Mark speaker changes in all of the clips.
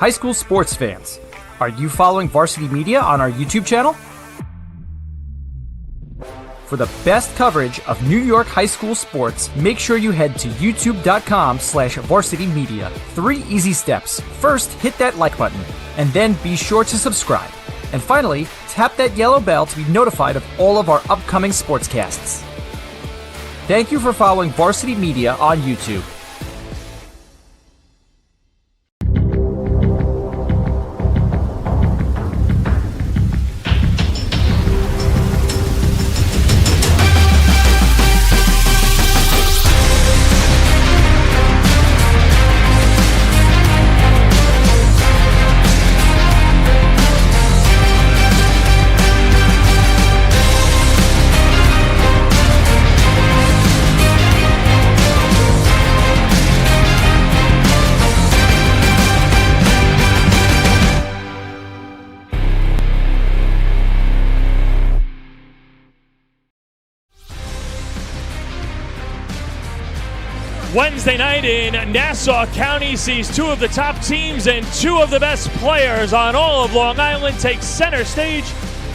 Speaker 1: High school sports fans, are you following Varsity Media on our YouTube channel? For the best coverage of New York high school sports, make sure you head to youtube.com/varsitymedia. 3 easy steps. First, hit that like button, and then be sure to subscribe. And finally, tap that yellow bell to be notified of all of our upcoming sportscasts. Thank you for following Varsity Media on YouTube.
Speaker 2: Wednesday night in Nassau County sees 2 of the top teams and 2 of the best players on all of Long Island take center stage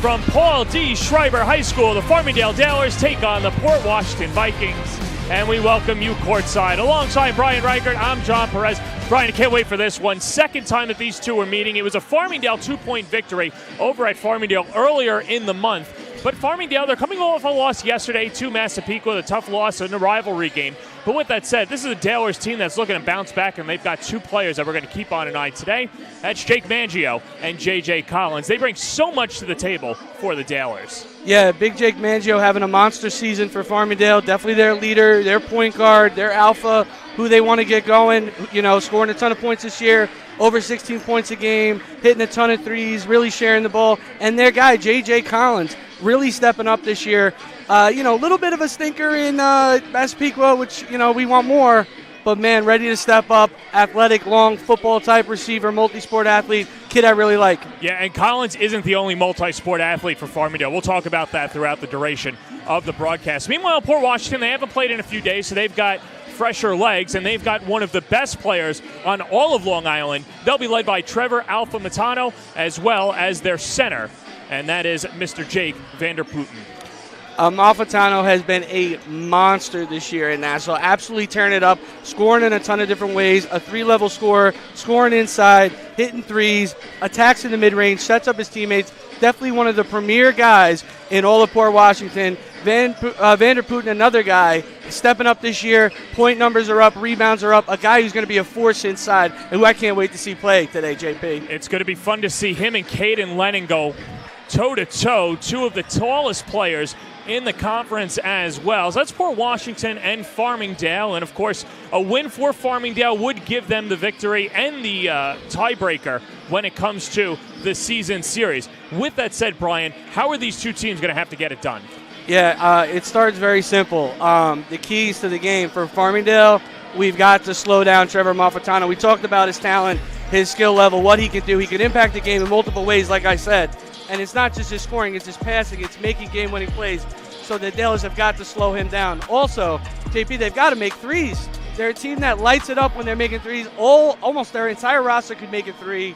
Speaker 2: from Paul D. Schreiber High School. The Farmingdale Dalers take on the Port Washington Vikings, and we welcome you courtside. Alongside Brian Reichert, I'm John Perez. Brian, I can't wait for this one. Second time that these two were meeting. It was a Farmingdale 2-point victory over at Farmingdale earlier in the month. But Farmingdale, they're coming off a loss yesterday to Massapequa, a tough loss in a rivalry game. But with that said, this is a Dalers team that's looking to bounce back, and they've got 2 players that we're going to keep on tonight today. That's Jake Mangio and J.J. Collins. They bring so much to the table for the Dalers.
Speaker 3: Yeah, big Jake Mangio having a monster season for Farmingdale. Definitely their leader, their point guard, their alpha, who they want to get going. You know, scoring a ton of points this year, over 16 points a game, hitting a ton of threes, really sharing the ball. And their guy, J.J. Collins, really stepping up this year. A little bit of a stinker in Massapequa, which, we want more. But, man, ready to step up. Athletic, long, football-type receiver, multi-sport athlete. Kid I really like.
Speaker 2: Yeah, and Collins isn't the only multi-sport athlete for Farmingdale. We'll talk about that throughout the duration of the broadcast. Meanwhile, Port Washington, they haven't played in a few days, so they've got fresher legs, and they've got one of the best players on all of Long Island. They'll be led by Trevor Alpha Matano, as well as their center, and that is Mr. Jake Vanderputten.
Speaker 3: Malfitano has been a monster this year in Nassau, absolutely tearing it up, scoring in a ton of different ways, a 3-level scorer, scoring inside, hitting threes, attacks in the mid-range, sets up his teammates. Definitely one of the premier guys in all of Port Washington. Vanderputten, another guy, stepping up this year. Point numbers are up, rebounds are up. A guy who's going to be a force inside, and who I can't wait to see play today, JP.
Speaker 2: It's going to be fun to see him and Caden Lennon go toe-to-toe, 2 of the tallest players in the conference as well. So that's Port Washington and Farmingdale. And, of course, a win for Farmingdale would give them the victory and the tiebreaker when it comes to the season series. With that said, Brian, how are these 2 teams going to have to get it done?
Speaker 3: Yeah, it starts very simple. The keys to the game for Farmingdale, we've got to slow down Trevor Malfitano. We talked about his talent, his skill level, what he can do. He can impact the game in multiple ways, like I said. And it's not just his scoring, it's his passing, it's making game-winning plays. So the Dalers have got to slow him down. Also, JP, they've got to make threes. They're a team that lights it up when they're making threes. Almost their entire roster could make a 3.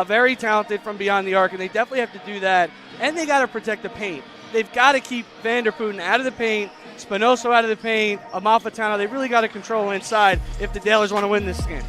Speaker 3: Very talented from beyond the arc, and they definitely have to do that. And they got to protect the paint. They've got to keep Vanderputten out of the paint, Spinoso out of the paint, Amalfitano. They really got to control inside if the Dalers want to win this game.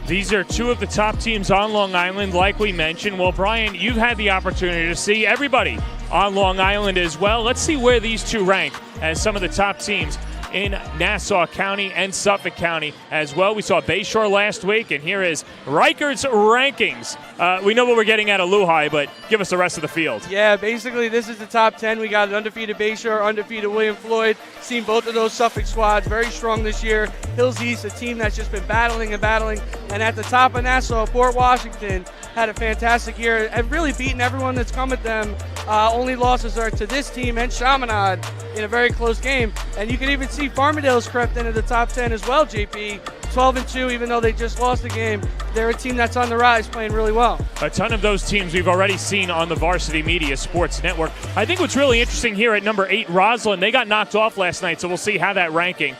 Speaker 2: These are 2 of the top teams on Long Island, like we mentioned. Well, Brian, you've had the opportunity to see everybody on Long Island as well. Let's see where these 2 rank as some of the top teams in Nassau County and Suffolk County as well. We saw Bayshore last week, and here is Reichert's rankings. We know what we're getting out of Lehigh, but give us the rest of the field.
Speaker 3: Yeah, basically this is the top 10. We got an undefeated Bayshore, undefeated William Floyd. Seen both of those Suffolk squads very strong this year. Hills East, a team that's just been battling and battling. And at the top of Nassau, Port Washington had a fantastic year and really beaten everyone that's come at them. Only losses are to this team and Chaminade in a very close game. And you can even see Farmingdale's crept into the top 10 as well, JP. 12-2, even though they just lost the game. They're a team that's on the rise, playing really well.
Speaker 2: A ton of those teams we've already seen on the Varsity Media Sports Network. I think what's really interesting here at number 8, Roslyn, they got knocked off last night, so we'll see how that ranking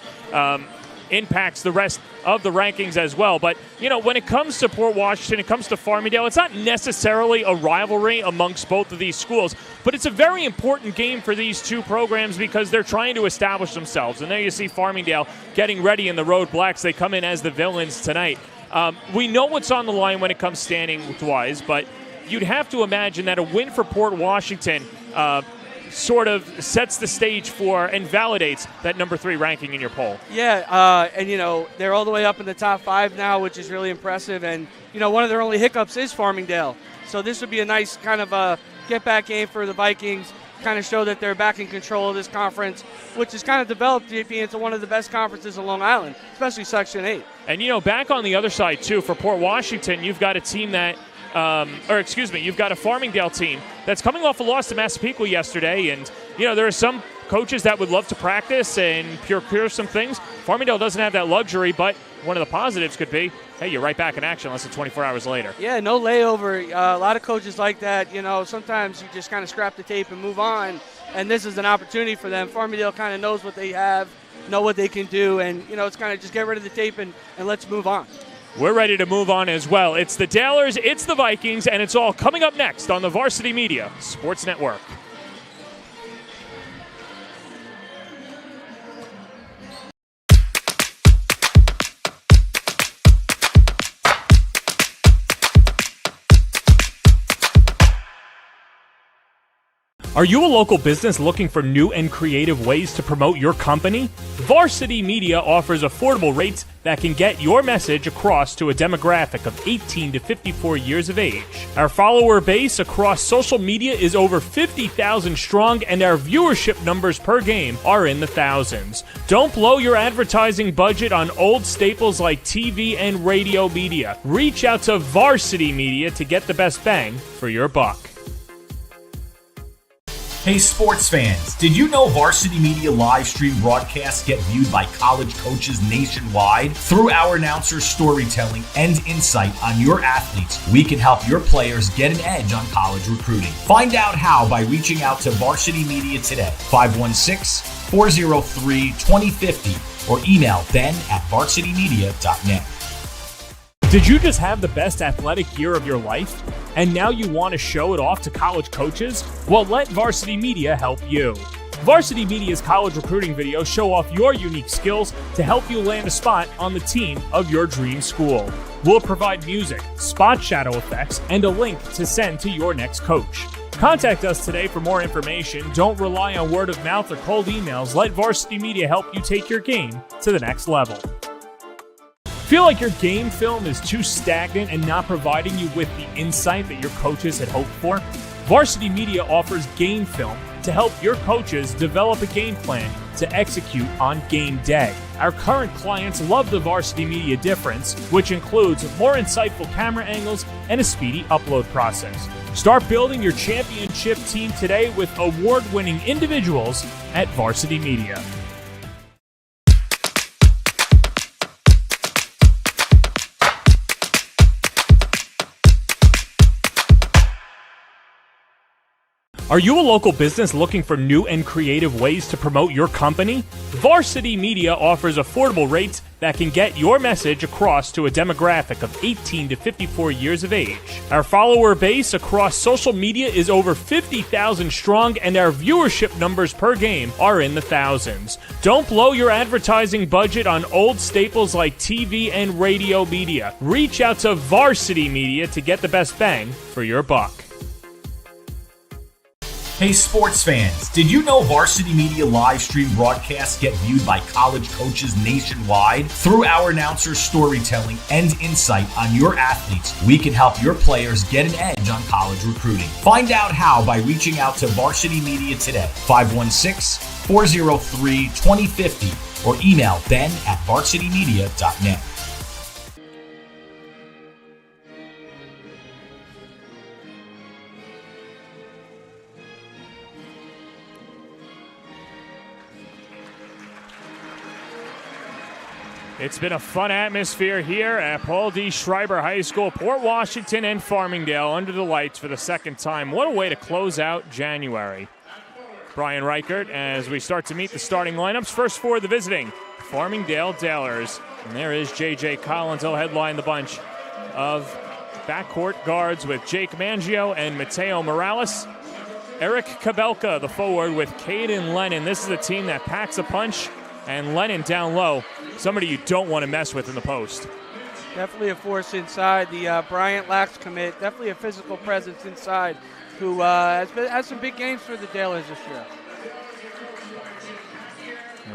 Speaker 2: impacts the rest of the rankings as well. But, when it comes to Port Washington, it comes to Farmingdale, it's not necessarily a rivalry amongst both of these schools, but it's a very important game for these two programs because they're trying to establish themselves. And there you see Farmingdale getting ready in the Road Blacks. They come in as the villains tonight. We know what's on the line when it comes standing-wise, but you'd have to imagine that a win for Port Washington sort of sets the stage for and validates that number 3 ranking in your poll.
Speaker 3: Yeah, and they're all the way up in the top 5 now, which is really impressive. And one of their only hiccups is Farmingdale, so this would be a nice kind of get-back game for the Vikings. Kind of show that they're back in control of this conference, which has kind of developed into one of the best conferences in Long Island, especially Section 8.
Speaker 2: And back on the other side too, for Port Washington, you've got a team that. You've got a Farmingdale team that's coming off a loss to Massapequa yesterday, and there are some coaches that would love to practice and procure some things. Farmingdale doesn't have that luxury, but one of the positives could be, hey, you're right back in action less than 24 hours later.
Speaker 3: Yeah, no layover. A lot of coaches like that. Sometimes you just kind of scrap the tape and move on, and this is an opportunity for them. Farmingdale kind of knows what they have, know what they can do, and it's kind of just get rid of the tape and let's move on.
Speaker 2: We're ready to move on as well. It's the Dalers, it's the Vikings, and it's all coming up next on the Varsity Media Sports Network. Are you a local business looking for new and creative ways to promote your company? Varsity Media offers affordable rates that can get your message across to a demographic of 18 to 54 years of age. Our follower base across social media is over 50,000 strong, and our viewership numbers per game are in the thousands. Don't blow your advertising budget on old staples like TV and radio media. Reach out to Varsity Media to get the best bang for your buck.
Speaker 4: Hey sports fans, did you know Varsity Media live stream broadcasts get viewed by college coaches nationwide? Through our announcers' storytelling and insight on your athletes, we can help your players get an edge on college recruiting. Find out how by reaching out to Varsity Media today, 516-403-2050, or email ben@varsitymedia.net.
Speaker 2: Did you just have the best athletic year of your life, and now you want to show it off to college coaches? Well, let Varsity Media help you. Varsity Media's college recruiting videos show off your unique skills to help you land a spot on the team of your dream school. We'll provide music, spot shadow effects, and a link to send to your next coach. Contact us today for more information. Don't rely on word of mouth or cold emails. Let Varsity Media help you take your game to the next level. Feel like your game film is too stagnant and not providing you with the insight that your coaches had hoped for? Varsity Media offers game film to help your coaches develop a game plan to execute on game day. Our current clients love the Varsity Media difference, which includes more insightful camera angles and a speedy upload process. Start building your championship team today with award-winning individuals at Varsity Media. Are you a local business looking for new and creative ways to promote your company? Varsity Media offers affordable rates that can get your message across to a demographic of 18 to 54 years of age. Our follower base across social media is over 50,000 strong, and our viewership numbers per game are in the thousands. Don't blow your advertising budget on old staples like TV and radio media. Reach out to Varsity Media to get the best bang for your buck.
Speaker 4: Hey sports fans, did you know Varsity Media live stream broadcasts get viewed by college coaches nationwide? Through our announcers' storytelling and insight on your athletes, we can help your players get an edge on college recruiting. Find out how by reaching out to Varsity Media today, 516-403-2050, or email ben@varsitymedia.net.
Speaker 2: It's been a fun atmosphere here at Paul D. Schreiber High School. Port Washington and Farmingdale under the lights for the second time. What a way to close out January. Brian Reichert as we start to meet the starting lineups. First for the visiting Farmingdale Dalers. And there is J.J. Collins. He'll headline the bunch of backcourt guards with Jake Mangio and Mateo Morales. Eric Kabelka, the forward, with Caden Lennon. This is a team that packs a punch, and Lennon down low, somebody you don't want to mess with in the post.
Speaker 3: Definitely a force inside. The Bryant Lax commit, definitely a physical presence inside, who has some big games for the Dalers this year.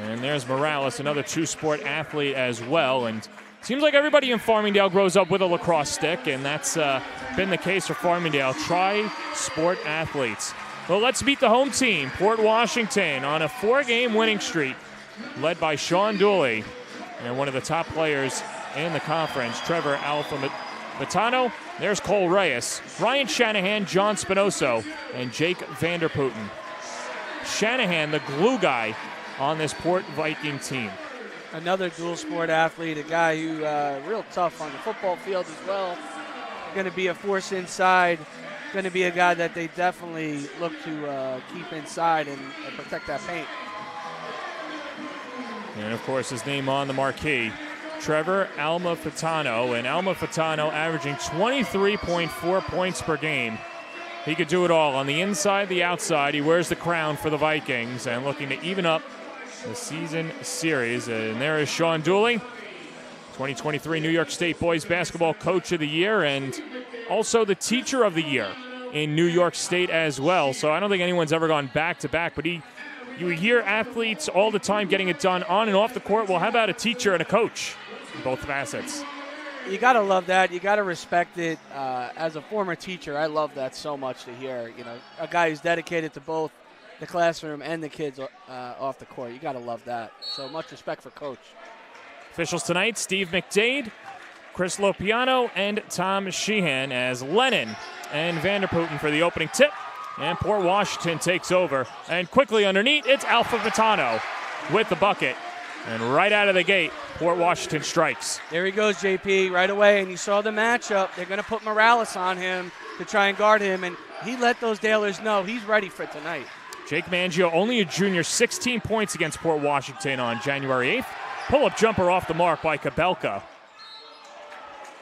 Speaker 2: And there's Morales, another two-sport athlete as well. And seems like everybody in Farmingdale grows up with a lacrosse stick, and that's been the case for Farmingdale. Tri-sport athletes. Well, let's meet the home team, Port Washington, on a 4-game winning streak, led by Sean Dooley and one of the top players in the conference, Trevor Alfamatano. There's Cole Reyes, Ryan Shanahan, John Spinoso, and Jake Vanderputten. Shanahan, the glue guy on this Port Viking team.
Speaker 3: Another dual sport athlete, a guy who real tough on the football field as well. Going to be a force inside. Going to be a guy that they definitely look to keep inside and protect that paint.
Speaker 2: And, of course, his name on the marquee, Trevor Almafatano. And Almafatano averaging 23.4 points per game. He could do it all on the inside, the outside. He wears the crown for the Vikings and looking to even up the season series. And there is Sean Dooley, 2023 New York State Boys Basketball Coach of the Year and also the Teacher of the Year in New York State as well. So I don't think anyone's ever gone back-to-back, but you hear athletes all the time getting it done on and off the court. Well, how about a teacher and a coach in both facets?
Speaker 3: You got to love that. You got to respect it. As a former teacher, I love that so much to hear. You know, a guy who's dedicated to both the classroom and the kids off the court. You got to love that. So much respect for Coach.
Speaker 2: Officials tonight, Steve McDade, Chris Lopiano, and Tom Sheehan as Lennon and Vanderputten for the opening tip. And Port Washington takes over. And quickly underneath, it's Alpha Vitano with the bucket. And right out of the gate, Port Washington strikes.
Speaker 3: There he goes, JP, right away. And you saw the matchup. They're going to put Morales on him to try and guard him. And he let those Dalers know he's ready for tonight.
Speaker 2: Jake Mangio, only a junior, 16 points against Port Washington on January 8th. Pull-up jumper off the mark by Kabelka.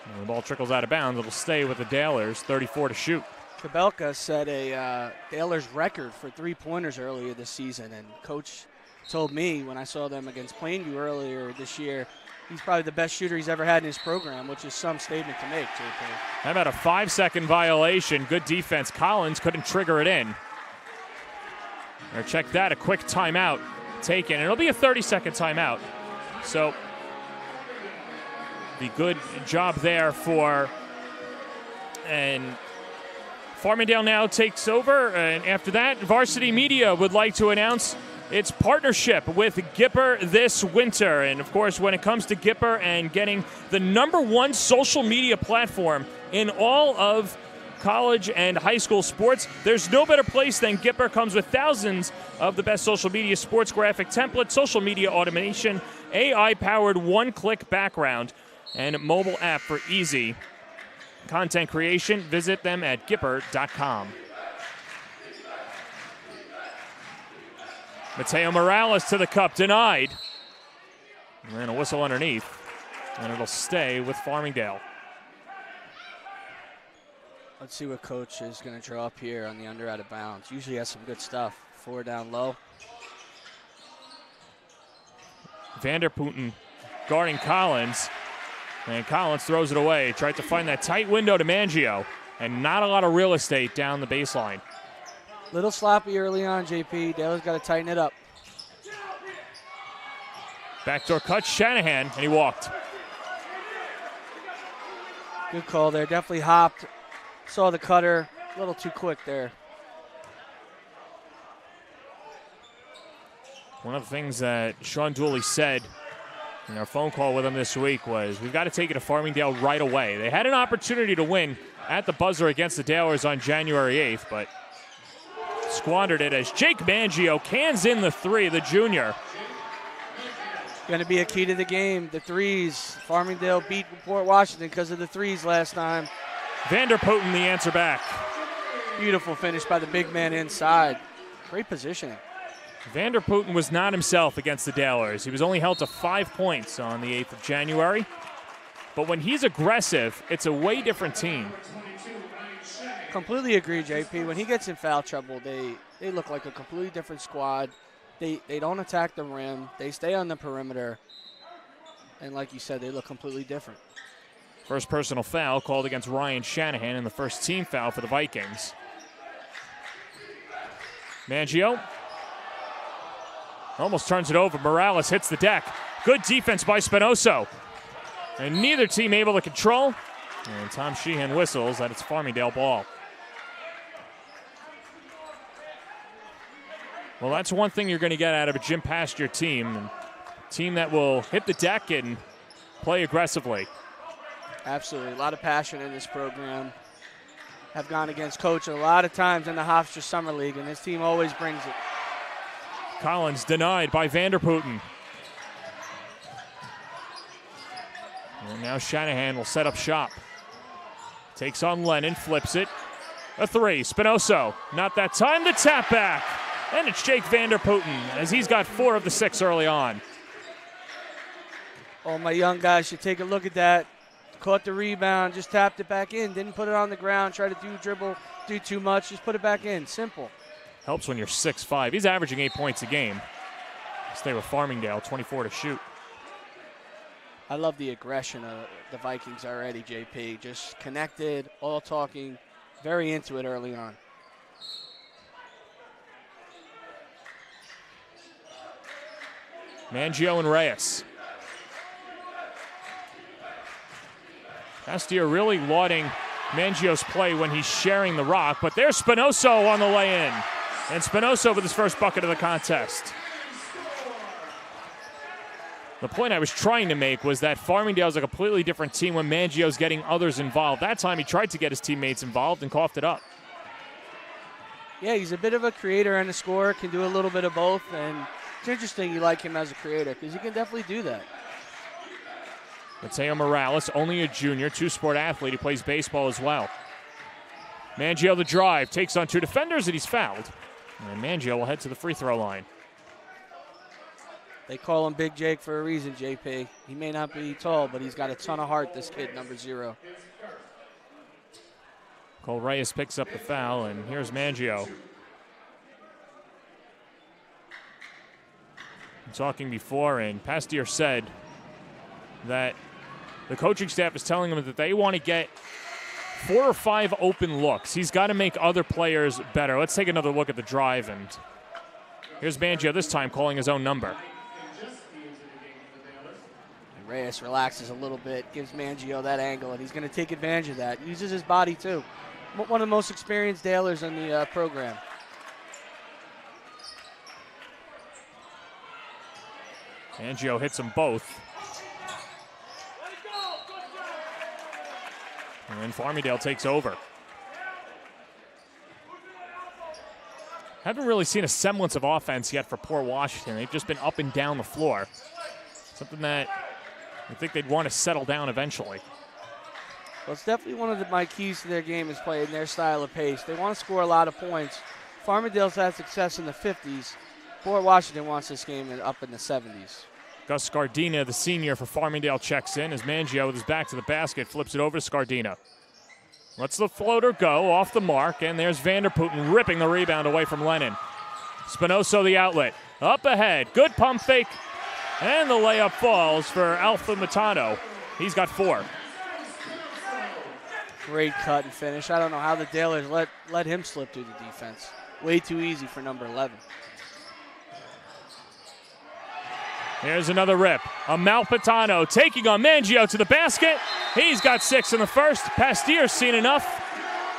Speaker 2: And the ball trickles out of bounds. It'll stay with the Dalers, 34 to shoot.
Speaker 3: Kabelka set a Dalers record for three-pointers earlier this season, and Coach told me when I saw them against Plainview earlier this year, he's probably the best shooter he's ever had in his program, which is some statement to make, JP.
Speaker 2: How about a 5-second violation? Good defense. Collins couldn't trigger it in. Or check that, a quick timeout taken. It'll be a 30-second timeout. So the good job there and Farmingdale now takes over. And after that, Varsity Media would like to announce its partnership with Gipper this winter. And of course, when it comes to Gipper and getting the #1 social media platform in all of college and high school sports, there's no better place than Gipper. Comes with thousands of the best social media sports graphic templates, social media automation, AI-powered one-click background, and mobile app for easy content creation. Visit them at Gipper.com. Mateo Morales to the cup, denied. And then a whistle underneath, and it'll stay with Farmingdale.
Speaker 3: Let's see what Coach is going to draw up here on the under out of bounds. Usually has some good stuff. 4 down low.
Speaker 2: Vanderputten guarding Collins. And Collins throws it away. Tried to find that tight window to Mangio. And not a lot of real estate down the baseline.
Speaker 3: Little sloppy early on, JP. Dallas got to tighten it up.
Speaker 2: Backdoor cut, Shanahan, and he walked.
Speaker 3: Good call there. Definitely hopped. Saw the cutter. A little too quick there.
Speaker 2: One of the things that Sean Dooley said in our phone call with him this week was, we've got to take it to Farmingdale right away. They had an opportunity to win at the buzzer against the Dalers on January 8th, but squandered it as Jake Mangio cans in the three, the junior.
Speaker 3: Going to be a key to the game. The threes. Farmingdale beat Port Washington because of the threes last time.
Speaker 2: Vanderputten the answer back.
Speaker 3: Beautiful finish by the big man inside. Great positioning.
Speaker 2: Vanderputten was not himself against the Dalers. He was only held to 5 points on the 8th of January. But when he's aggressive, it's a way different team.
Speaker 3: Completely agree, JP. When he gets in foul trouble, they look like a completely different squad. They don't attack the rim. They stay on the perimeter. And like you said, they look completely different.
Speaker 2: First personal foul called against Ryan Shanahan and the first team foul for the Vikings. Mangio almost turns it over. Morales hits the deck. Good defense by Spinoso. And neither team able to control. And Tom Sheehan whistles that it's Farmingdale ball. Well, that's one thing you're going to get out of a Jim Pasture team. A team that will hit the deck and play aggressively.
Speaker 3: Absolutely. A lot of passion in this program. Have gone against Coach a lot of times in the Hofstra Summer League, and this team always brings it.
Speaker 2: Collins denied by Vanderputten. And now Shanahan will set up shop. Takes on Lennon, flips it. A three, Spinoso. Not that time, the tap back. And it's Jake Vanderputten, as he's got 4 of the 6 early on.
Speaker 3: Oh, my young guys should take a look at that. Caught the rebound, just tapped it back in. Didn't put it on the ground, try to dribble, do too much. Just put it back in. Simple.
Speaker 2: Helps when you're 6'5". He's averaging 8 points a game. Stay with Farmingdale, 24 to shoot.
Speaker 3: I love the aggression of the Vikings already, JP. Just connected, all talking, very into it early on.
Speaker 2: Mangio and Reyes. Pasteur really lauding Mangio's play when he's sharing the rock, but there's Spinoso on the lay-in. And Spinoso with his first bucket of the contest. The point I was trying to make was that Farmingdale's a completely different team when Mangio's getting others involved. That time he tried to get his teammates involved and coughed it up.
Speaker 3: Yeah, he's a bit of a creator and a scorer, can do a little bit of both, and it's interesting you like him as a creator because he can definitely do that.
Speaker 2: Mateo Morales, only a junior, two-sport athlete. He plays baseball as well. Mangio the drive, takes on 2 defenders, and he's fouled. And Mangio will head to the free throw line.
Speaker 3: They call him Big Jake for a reason, JP. He may not be tall, but he's got a ton of heart, this kid, number 0.
Speaker 2: Cole Reyes picks up the foul, and here's Mangio. Talking before, and Pasteur said that the coaching staff is telling him that they want to get 4 or 5 open looks. He's got to make other players better. Let's take another look at the drive, and here's Mangio this time calling his own number.
Speaker 3: And Reyes relaxes a little bit, gives Mangio that angle, and he's going to take advantage of that. Uses his body, too. One of the most experienced Dalers in the program.
Speaker 2: Mangio hits them both. And then Farmingdale takes over. Haven't really seen a semblance of offense yet for Port Washington. They've just been up and down the floor. Something that I think they'd want to settle down eventually.
Speaker 3: Well, it's definitely one of my keys to their game is playing their style of pace. They want to score a lot of points. Farmingdale's had success in the 50s. Port Washington wants this game up in the 70s.
Speaker 2: Gus Scardina, the senior for Farmingdale, checks in as Mangio with his back to the basket flips it over to Scardina. Lets the floater go off the mark, and there's Vanderputten ripping the rebound away from Lennon. Spinoso the outlet. Up ahead. Good pump fake. And the layup falls for Alpha Matano. He's got 4.
Speaker 3: Great cut and finish. I don't know how the Dalers let him slip through the defense. Way too easy for number 11.
Speaker 2: Here's another rip. Amalfitano taking on Mangio to the basket. He's got 6 in the first. Pasteur's seen enough.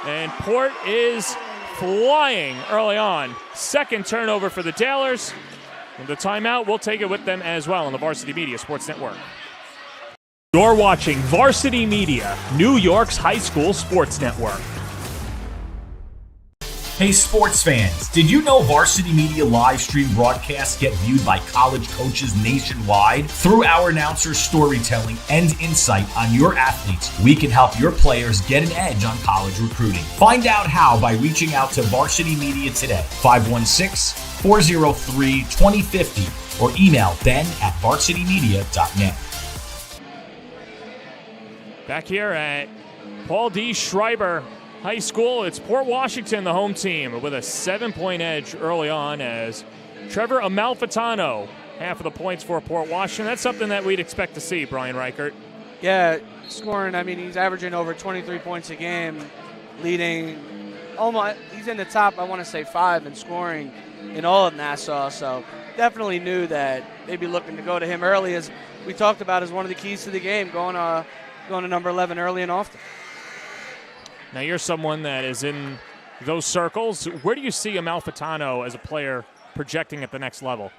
Speaker 2: And Port is flying early on. Second turnover for the Dalers. And the timeout, we'll take it with them as well on the Varsity Media Sports Network. You're watching Varsity Media, New York's high school sports network.
Speaker 4: Hey sports fans, did you know Varsity Media live stream broadcasts get viewed by college coaches nationwide? Through our announcers' storytelling and insight on your athletes, we can help your players get an edge on college recruiting. Find out how by reaching out to Varsity Media today, 516 403-2050 or email ben@varsitymedia.net.
Speaker 2: Back here at Paul D. Schreiber High School, it's Port Washington, the home team, with a 7-point edge early on as Trevor Amalfitano, half of the points for Port Washington. That's something that we'd expect to see, Brian Reichert.
Speaker 3: Yeah, scoring, I mean, he's averaging over 23 points a game, leading almost, he's in the top, I want to say 5 in scoring in all of Nassau, so definitely knew that they'd be looking to go to him early, as we talked about, as one of the keys to the game, going to number 11 early and often.
Speaker 2: Now you're someone that is in those circles. Where do you see Amalfitano as a player projecting at the next level?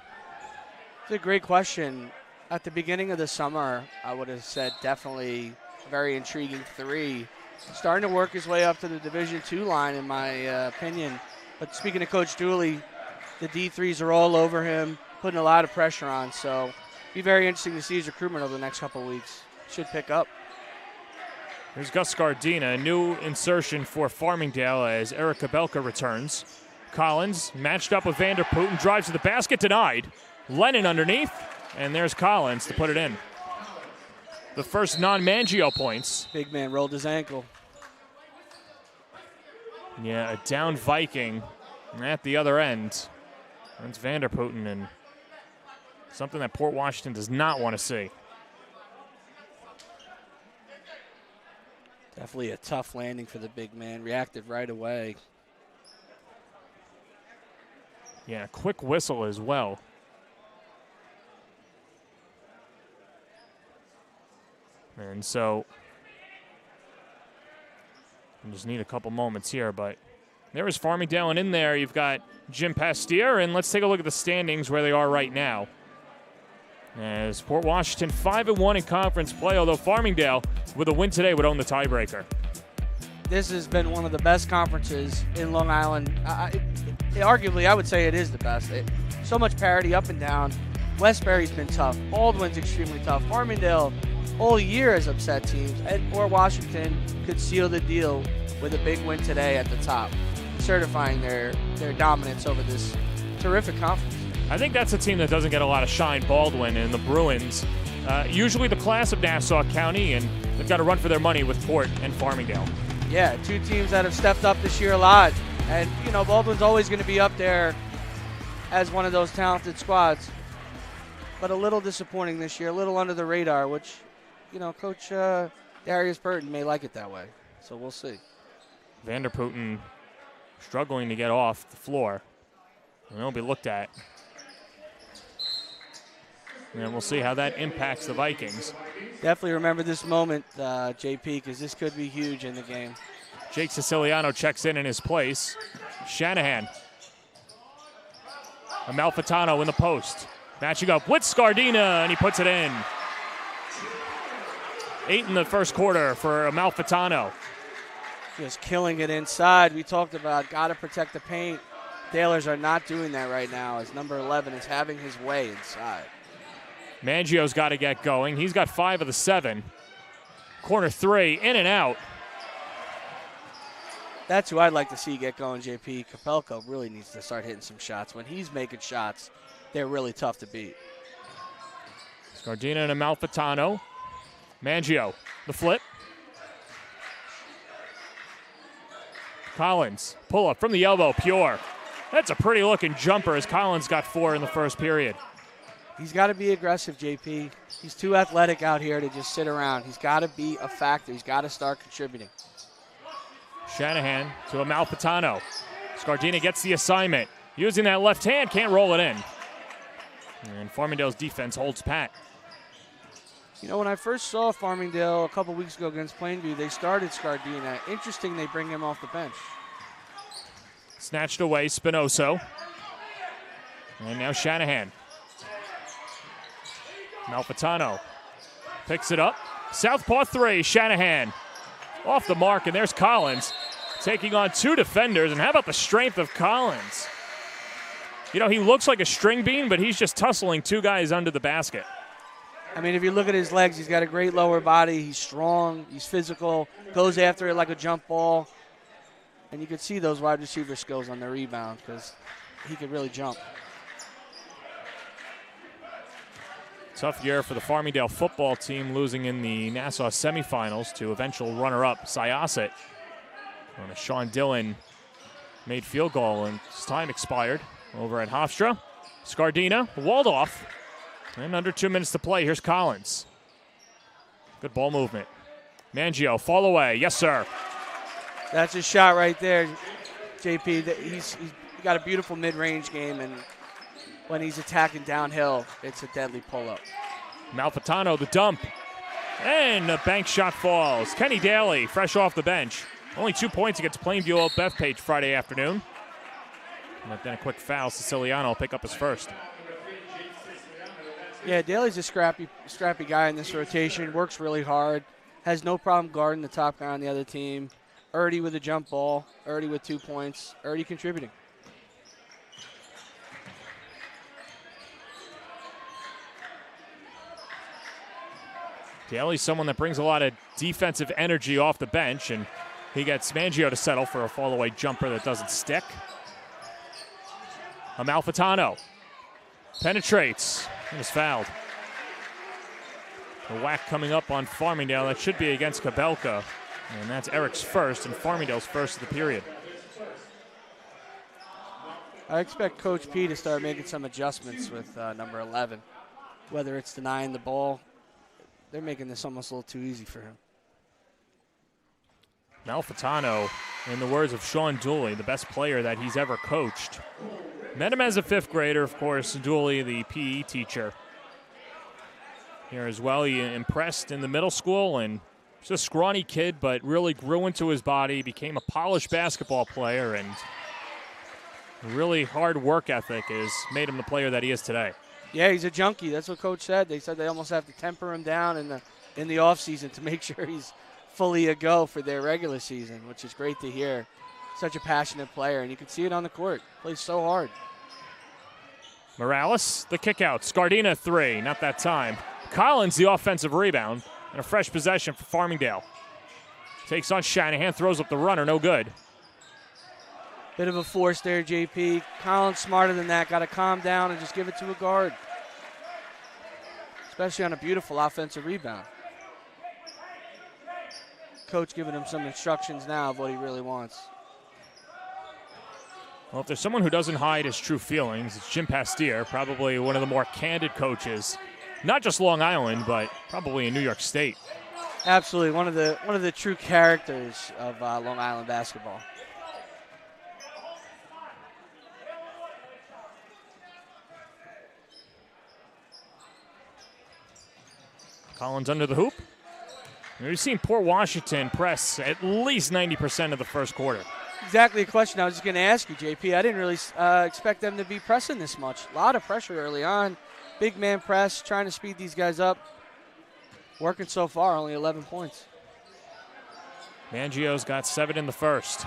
Speaker 3: It's a great question. At the beginning of the summer, I would have said definitely very intriguing 3. Starting to work his way up to the Division II line, in my opinion. But speaking to Coach Dooley, the D3s are all over him, putting a lot of pressure on. So it'll be very interesting to see his recruitment over the next couple of weeks. Should pick up.
Speaker 2: Here's Gus Gardina, a new insertion for Farmingdale as Eric Kabelka returns. Collins matched up with Vanderputten, drives to the basket, denied. Lennon underneath, and there's Collins to put it in. The first non-Mangio points.
Speaker 3: Big man rolled his ankle.
Speaker 2: Yeah, a down Viking at the other end. That's Vanderputten, and something that Port Washington does not want to see.
Speaker 3: Definitely a tough landing for the big man. Reacted right away.
Speaker 2: Yeah, quick whistle as well. And so, I just need a couple moments here, but there is Farmingdale, and in there you've got Jim Pastier, and let's take a look at the standings where they are right now. As Port Washington 5-1 in conference play, although Farmingdale, with a win today, would own the tiebreaker.
Speaker 3: This has been one of the best conferences in Long Island. Arguably, I would say it is the best. So much parity up and down. Westbury's been tough. Baldwin's extremely tough. Farmingdale all year has upset teams. And Port Washington could seal the deal with a big win today at the top, certifying their dominance over this terrific conference.
Speaker 2: I think that's a team that doesn't get a lot of shine, Baldwin and the Bruins. Usually the class of Nassau County, and they've got to run for their money with Port and Farmingdale.
Speaker 3: Yeah, 2 teams that have stepped up this year a lot. And, you know, Baldwin's always going to be up there as one of those talented squads. But a little disappointing this year, a little under the radar, which, you know, Coach Darius Burton may like it that way. So we'll see.
Speaker 2: Vanderputten struggling to get off the floor. And they'll be looked at. And we'll see how that impacts the Vikings.
Speaker 3: Definitely remember this moment, JP, because this could be huge in the game.
Speaker 2: Jake Siciliano checks in his place. Shanahan. Amalfitano in the post. Matching up with Scardina, and he puts it in. 8 in the first quarter for Amalfitano.
Speaker 3: Just killing it inside. We talked about got to protect the paint. Dailers are not doing that right now, as number 11 is having his way inside.
Speaker 2: Mangio's got to get going. He's got 5 of the 7. Corner 3, in and out.
Speaker 3: That's who I'd like to see get going, JP. Kapelko really needs to start hitting some shots. When he's making shots, they're really tough to beat.
Speaker 2: Scardina and Amalfitano. Mangio, the flip. Collins, pull up from the elbow, pure. That's a pretty looking jumper as Collins got 4 in the first period.
Speaker 3: He's got to be aggressive, JP. He's too athletic out here to just sit around. He's got to be a factor. He's got to start contributing.
Speaker 2: Shanahan to Amalfitano. Scardina gets the assignment. Using that left hand, can't roll it in. And Farmingdale's defense holds pat.
Speaker 3: You know, when I first saw Farmingdale a couple weeks ago against Plainview, they started Scardina. Interesting they bring him off the bench.
Speaker 2: Snatched away, Spinoso. And now Shanahan. Amalfitano picks it up. Southpaw 3, Shanahan. Off the mark, and there's Collins taking on 2 defenders. And how about the strength of Collins? You know, he looks like a string bean, but he's just tussling 2 guys under the basket.
Speaker 3: I mean, if you look at his legs, he's got a great lower body. He's strong. He's physical. Goes after it like a jump ball. And you can see those wide receiver skills on the rebound because he could really jump.
Speaker 2: Tough year for the Farmingdale football team, losing in the Nassau semifinals to eventual runner-up Syosset. When Sean Dillon made field goal and his time expired over at Hofstra. Scardina walled off, and under 2 minutes to play. Here's Collins. Good ball movement. Mangio, fall away. Yes, sir.
Speaker 3: That's a shot right there, JP. He's got a beautiful mid-range game, and when he's attacking downhill, it's a deadly pull-up.
Speaker 2: Malfitano, the dump. And a bank shot falls. Kenny Daly, fresh off the bench. Only 2 points against Plainview Old Bethpage Friday afternoon. But then a quick foul. Siciliano will pick up his first.
Speaker 3: Yeah, Daly's a scrappy guy in this rotation. Works really hard. Has no problem guarding the top guy on the other team. Erdy with a jump ball. Erdy with 2 points. Erdy contributing.
Speaker 2: Daly's someone that brings a lot of defensive energy off the bench, and he gets Mangio to settle for a fall-away jumper that doesn't stick. Amalfitano penetrates and is fouled. The whack coming up on Farmingdale. That should be against Kabelka, and that's Eric's first and Farmingdale's first of the period.
Speaker 3: I expect Coach P to start making some adjustments with number 11, whether it's denying the ball. They're making this almost a little too easy for him.
Speaker 2: Malfitano, in the words of Sean Dooley, the best player that he's ever coached. Met him as a 5th grader, of course. Dooley, the PE teacher. Here as well, he impressed in the middle school, and just a scrawny kid, but really grew into his body, became a polished basketball player, and really hard work ethic has made him the player that he is today.
Speaker 3: Yeah, he's a junkie. That's what Coach said. They said they almost have to temper him down in the offseason to make sure he's fully a go for their regular season, which is great to hear. Such a passionate player, and you can see it on the court. Plays so hard.
Speaker 2: Morales, the kick out. Scardina 3, not that time. Collins, the offensive rebound, and a fresh possession for Farmingdale. Takes on Shanahan, throws up the runner, no good.
Speaker 3: Bit of a force there, JP. Collins smarter than that. Got to calm down and just give it to a guard. Especially on a beautiful offensive rebound. Coach giving him some instructions now of what he really wants.
Speaker 2: Well, if there's someone who doesn't hide his true feelings, it's Jim Pastier, probably one of the more candid coaches, not just Long Island, but probably in New York State.
Speaker 3: Absolutely, one of the true characters of Long Island basketball.
Speaker 2: Collins under the hoop. We've seen Port Washington press at least 90% of the first quarter.
Speaker 3: Exactly a question I was just going to ask you, JP. I didn't really expect them to be pressing this much. A lot of pressure early on. Big man press, trying to speed these guys up. Working so far, only 11 points.
Speaker 2: Mangio's got 7 in the first.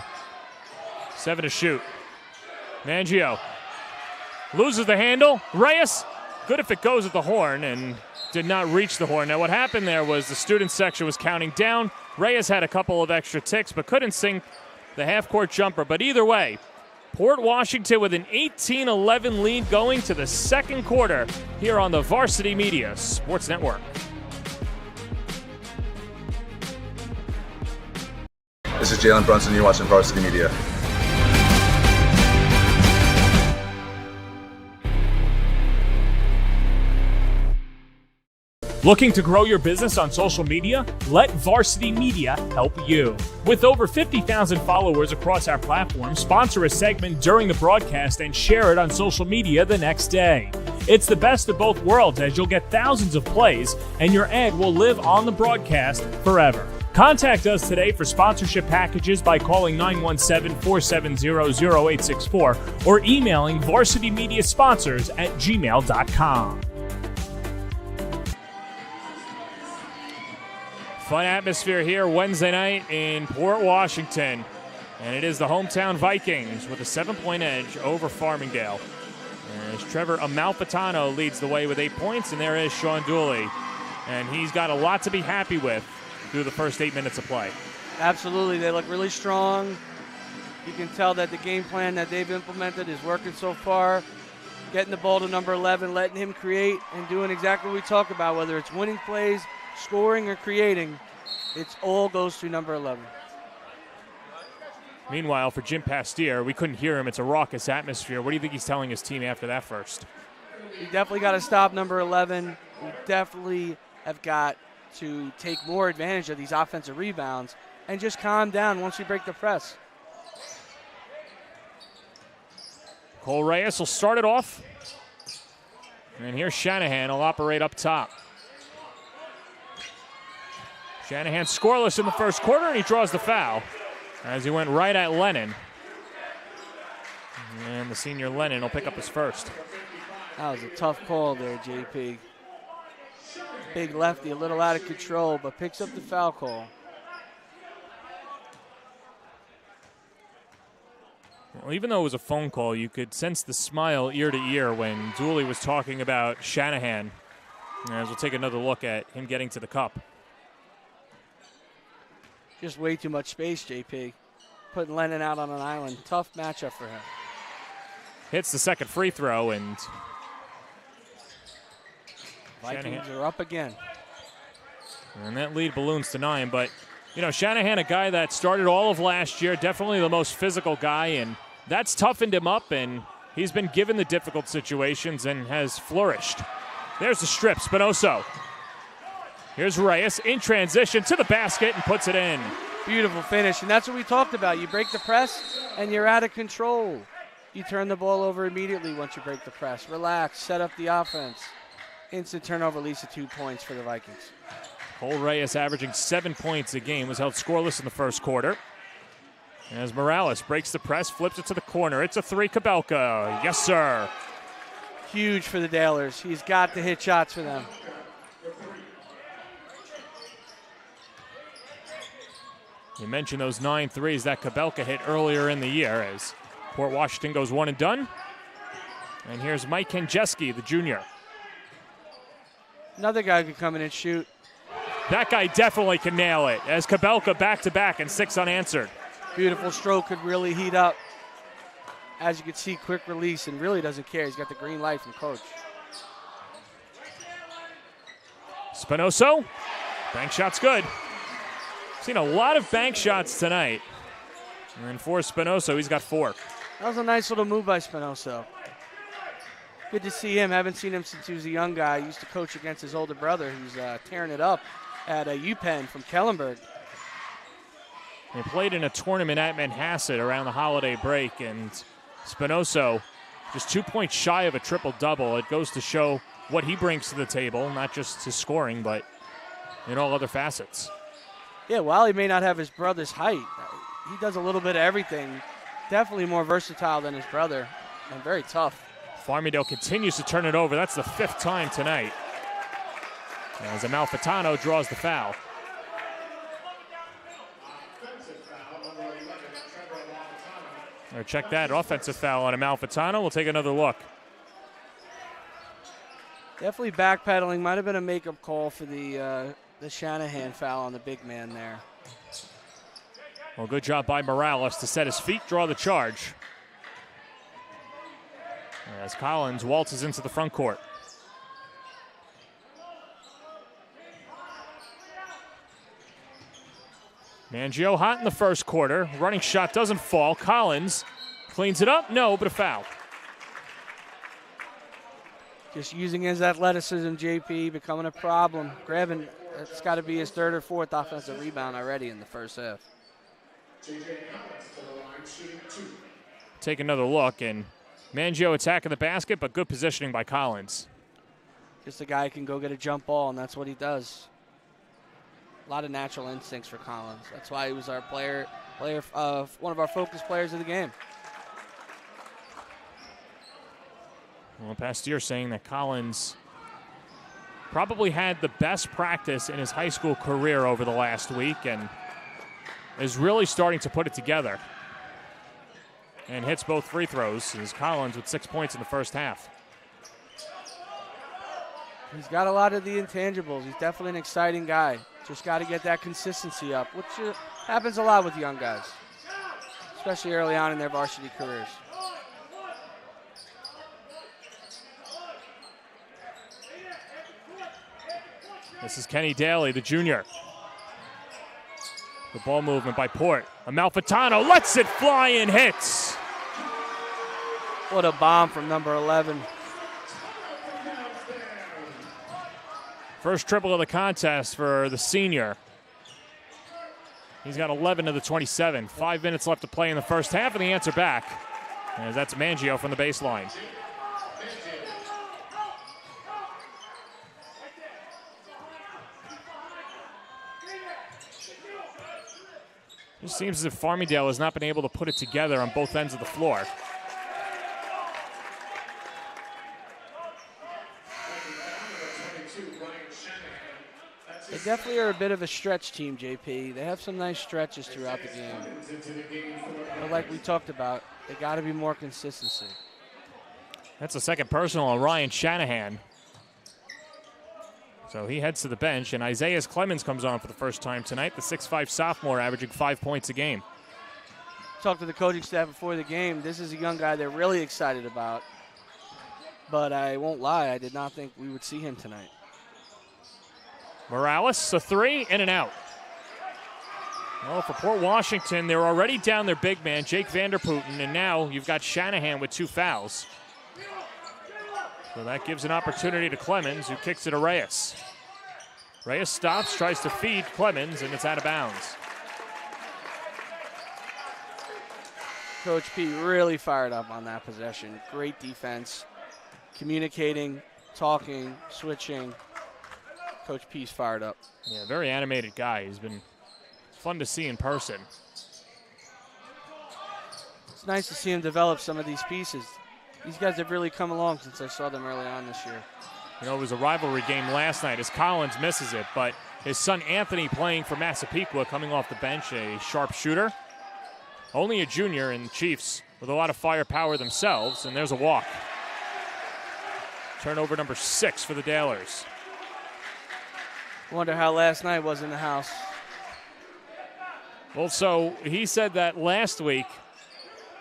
Speaker 2: 7 to shoot. Mangio loses the handle. Reyes, good if it goes at the horn, and did not reach the horn. Now what happened there was the student section was counting down. Reyes had a couple of extra ticks, but couldn't sink the half-court jumper. But either way, Port Washington with an 18-11 lead going to the second quarter here on the Varsity Media Sports Network.
Speaker 5: This is Jalen Brunson. You're watching Varsity Media.
Speaker 2: Looking to grow your business on social media? Let Varsity Media help you. With over 50,000 followers across our platform, sponsor a segment during the broadcast and share it on social media the next day. It's the best of both worlds, as you'll get thousands of plays and your ad will live on the broadcast forever. Contact us today for sponsorship packages by calling 917-470-0864 or emailing varsitymediasponsors@gmail.com. Fun atmosphere here Wednesday night in Port Washington. And it is the hometown Vikings with a 7-point edge over Farmingdale. As Trevor Amalfitano leads the way with 8 points, and there is Sean Dooley. And he's got a lot to be happy with through the first 8 minutes of play.
Speaker 3: Absolutely. They look really strong. You can tell that the game plan that they've implemented is working so far. Getting the ball to number 11, letting him create, and doing exactly what we talk about, whether it's winning plays, scoring, or creating. It all goes through number 11.
Speaker 2: Meanwhile, for Jim Pastier, we couldn't hear him. It's a raucous atmosphere. What do you think he's telling his team after that first?
Speaker 3: We definitely got to stop number 11. We definitely have got to take more advantage of these offensive rebounds and just calm down once we break the press.
Speaker 2: Cole Reyes will start it off. And here's Shanahan. He'll operate up top. Shanahan scoreless in the first quarter, and he draws the foul as he went right at Lennon. And the senior Lennon will pick up his first.
Speaker 3: That was a tough call there, JP. Big lefty, a little out of control, but picks up the foul call.
Speaker 2: Well, even though it was a phone call, you could sense the smile ear to ear when Dooley was talking about Shanahan. As we'll take another look at him getting to the cup.
Speaker 3: Just way too much space, JP. Putting Lennon out on an island. Tough matchup for him.
Speaker 2: Hits the second free throw, and
Speaker 3: Vikings are up again.
Speaker 2: And that lead balloons to 9. But, you know, Shanahan, a guy that started all of last year, definitely the most physical guy, and that's toughened him up, and he's been given the difficult situations and has flourished. There's the strip, Spinoso. Here's Reyes in transition to the basket and puts it in.
Speaker 3: Beautiful finish, and that's what we talked about. You break the press, and you're out of control. You turn the ball over immediately once you break the press. Relax, set up the offense. Instant turnover leads to 2 points for the Vikings.
Speaker 2: Cole Reyes, averaging 7 points a game, was held scoreless in the first quarter. As Morales breaks the press, flips it to the corner. It's a three, Kabelka. Yes, sir.
Speaker 3: Huge for the Dalers. He's got to hit shots for them.
Speaker 2: You mentioned those 9 threes that Kabelka hit earlier in the year as Port Washington goes one and done. And here's Mike Kenjeski, the junior.
Speaker 3: Another guy who can come in and shoot.
Speaker 2: That guy definitely can nail it as Kabelka back-to-back and 6 unanswered.
Speaker 3: Beautiful stroke, could really heat up. As you can see, quick release and really doesn't care. He's got the green light from coach.
Speaker 2: Spinoso, bank shot's good. Seen a lot of bank shots tonight. And then for Spinoso, he's got 4.
Speaker 3: That was a nice little move by Spinoso. Good to see him. Haven't seen him since he was a young guy. He used to coach against his older brother who's tearing it up at UPenn from Kellenberg.
Speaker 2: They played in a tournament at Manhasset around the holiday break, and Spinoso just 2 points shy of a triple-double. It goes to show what he brings to the table, not just his scoring, but in all other facets.
Speaker 3: Yeah, while he may not have his brother's height, he does a little bit of everything. Definitely more versatile than his brother, and very tough.
Speaker 2: Farmingdale continues to turn it over. That's the 5th time tonight. As Amalfitano draws the foul. Or check that, offensive foul on Amalfitano. We'll take another look.
Speaker 3: Definitely backpedaling. Might have been a makeup call for the Shanahan foul on the big man there.
Speaker 2: Well, good job by Morales to set his feet, draw the charge. As Collins waltzes into the front court. Mangio hot in the first quarter. Running shot doesn't fall. Collins cleans it up. No, but a foul.
Speaker 3: Just using his athleticism, JP, becoming a problem. Grabbing, it's got to be his 3rd or 4th offensive rebound already in the first half.
Speaker 2: Take another look, and Mangio attacking the basket, but good positioning by Collins.
Speaker 3: Just a guy who can go get a jump ball, and that's what he does. A lot of natural instincts for Collins. That's why he was our one of our focus players of the game.
Speaker 2: Well, Pastier saying that Collins probably had the best practice in his high school career over the last week and is really starting to put it together. And hits both free throws. As Collins with 6 points in the first half.
Speaker 3: He's got a lot of the intangibles. He's definitely an exciting guy. Just got to get that consistency up, which happens a lot with young guys. especially early on in their varsity careers.
Speaker 2: This is Kenny Daly, the junior. The ball movement by Port. Amalfitano lets it fly and hits.
Speaker 3: What a bomb from number 11.
Speaker 2: First triple of the contest for the senior. He's got 11 of the 27. 5 minutes left to play in the first half, and the answer back. As that's Mangio from the baseline. It seems as if Farmingdale has not been able to put it together on both ends of the floor.
Speaker 3: They definitely are a bit of a stretch team, JP. They have some nice stretches throughout the game. But like we talked about, they got to be more consistency.
Speaker 2: That's the second personal on Ryan Shanahan. So he heads to the bench, and Isaiah Clemens comes on for the first time tonight, the 6'5 sophomore averaging 5 points a game.
Speaker 3: Talked to the coaching staff before the game. This is a young guy they're really excited about. But I won't lie, I did not think we would see him tonight.
Speaker 2: Morales, a three, in and out. Well, for Port Washington, they're already down their big man, Jake Vanderputten, and now you've got Shanahan with 2 fouls. So that gives an opportunity to Clemens, who kicks it to Reyes. Reyes stops, tries to feed Clemens, and it's out of bounds.
Speaker 3: Coach P really fired up on that possession. Great defense, communicating, talking, switching. Coach P's fired up.
Speaker 2: Yeah, very animated guy. He's been fun to see in person.
Speaker 3: It's nice to see him develop some of these pieces. These guys have really come along since I saw them early on this year.
Speaker 2: You know, it was a rivalry game last night as Collins misses it, but his son Anthony playing for Massapequa coming off the bench, a sharp shooter. Only a junior, and Chiefs with a lot of firepower themselves, and there's a walk. Turnover number 6 for the Dalers.
Speaker 3: Wonder how last night was in the house.
Speaker 2: Well, so he said that last week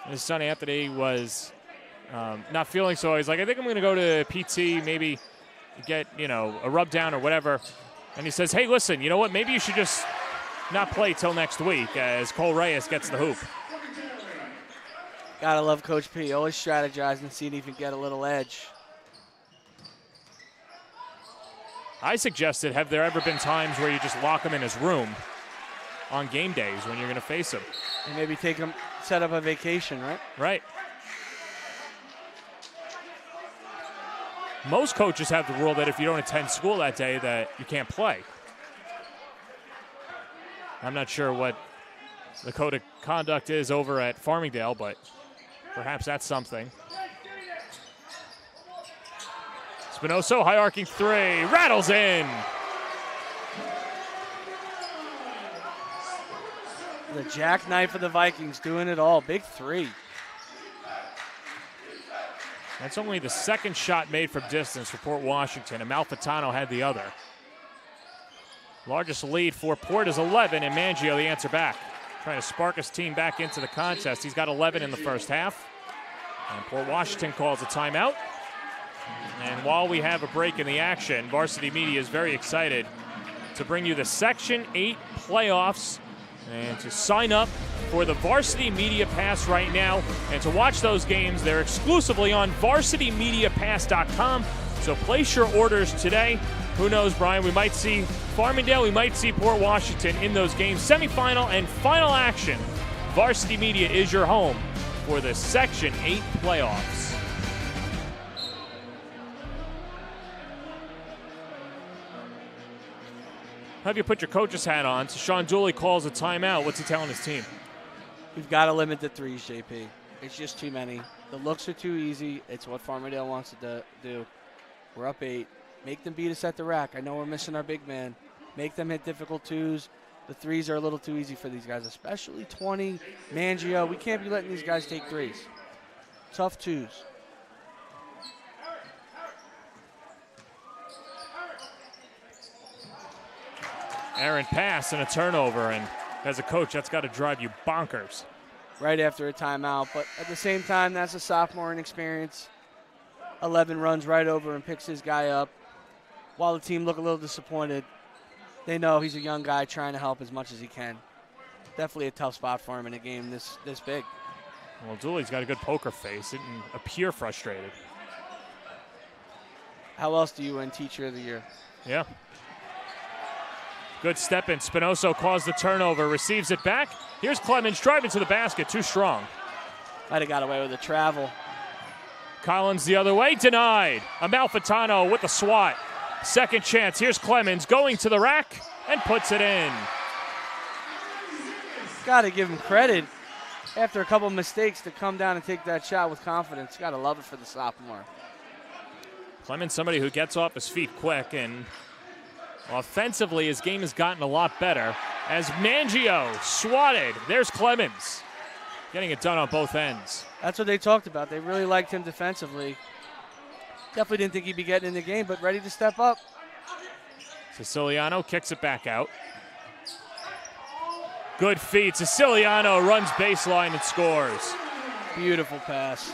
Speaker 2: his son Anthony was not feeling so. He's like, I think I'm going to go to PT, maybe get, a rub down or whatever. And he says, hey, listen, you know what? Maybe you should just not play till next week as Cole Reyes gets the hoop.
Speaker 3: Gotta love Coach P. Always strategizing, seeing if he can get a little edge.
Speaker 2: I suggested, have there ever been times where you just lock him in his room on game days when you're going to face him?
Speaker 3: And maybe take him, set up a vacation, right?
Speaker 2: Right. Most coaches have the rule that if you don't attend school that day that you can't play. I'm not sure what the code of conduct is over at Farmingdale, but perhaps that's something. Spinoso, high arcing three, rattles in.
Speaker 3: The jackknife of the Vikings doing it all. Big three.
Speaker 2: That's only the second shot made from distance for Port Washington. Amalfitano had the other. Largest lead for Port is 11, and Mangio the answer back. Trying to spark his team back into the contest. He's got 11 in the first half. And Port Washington calls a timeout. And while we have a break in the action, Varsity Media is very excited to bring you the Section 8 playoffs and to sign up for the Varsity Media Pass right now. And to watch those games, they're exclusively on varsitymediapass.com. So place your orders today. Who knows, Brian? We might see Farmingdale, we might see Port Washington in those games. Semifinal and final action. Varsity Media is your home for the Section 8 playoffs. Have you put your coach's hat on? So Sean Dooley calls a timeout. What's he telling his team?
Speaker 3: We've got to limit the threes, JP. It's just too many. The looks are too easy. It's what Farmingdale wants to do. We're up 8. Make them beat us at the rack. I know we're missing our big man. Make them hit difficult twos. The threes are a little too easy for these guys, especially 20, Mangio. We can't be letting these guys take threes. Tough twos.
Speaker 2: Aaron pass and a turnover, and as a coach, that's got to drive you bonkers.
Speaker 3: right after a timeout. But at the same time, that's a sophomore inexperience. 11 runs right over and picks his guy up. While the team look a little disappointed, they know he's a young guy trying to help as much as he can. Definitely a tough spot for him in a game this big.
Speaker 2: Well, Dooley's got a good poker face. Didn't appear frustrated.
Speaker 3: How else do you win Teacher of the Year?
Speaker 2: Yeah. Good step in. Spinoso caused the turnover, receives it back. Here's Clemens driving to the basket, too strong.
Speaker 3: Might have got away with the travel.
Speaker 2: Collins the other way, denied. Amalfitano with the swat. Second chance. Here's Clemens going to the rack and puts it in.
Speaker 3: Got to give him credit after a couple mistakes to come down and take that shot with confidence. Got to love it for the sophomore.
Speaker 2: Clemens, somebody who gets off his feet quick, and offensively his game has gotten a lot better. As Mangio swatted, there's Clemens. Getting it done on both ends.
Speaker 3: That's what they talked about. They really liked him defensively. Definitely didn't think he'd be getting in the game, but ready to step up.
Speaker 2: Siciliano kicks it back out. Good feed. Siciliano runs baseline and scores.
Speaker 3: Beautiful pass.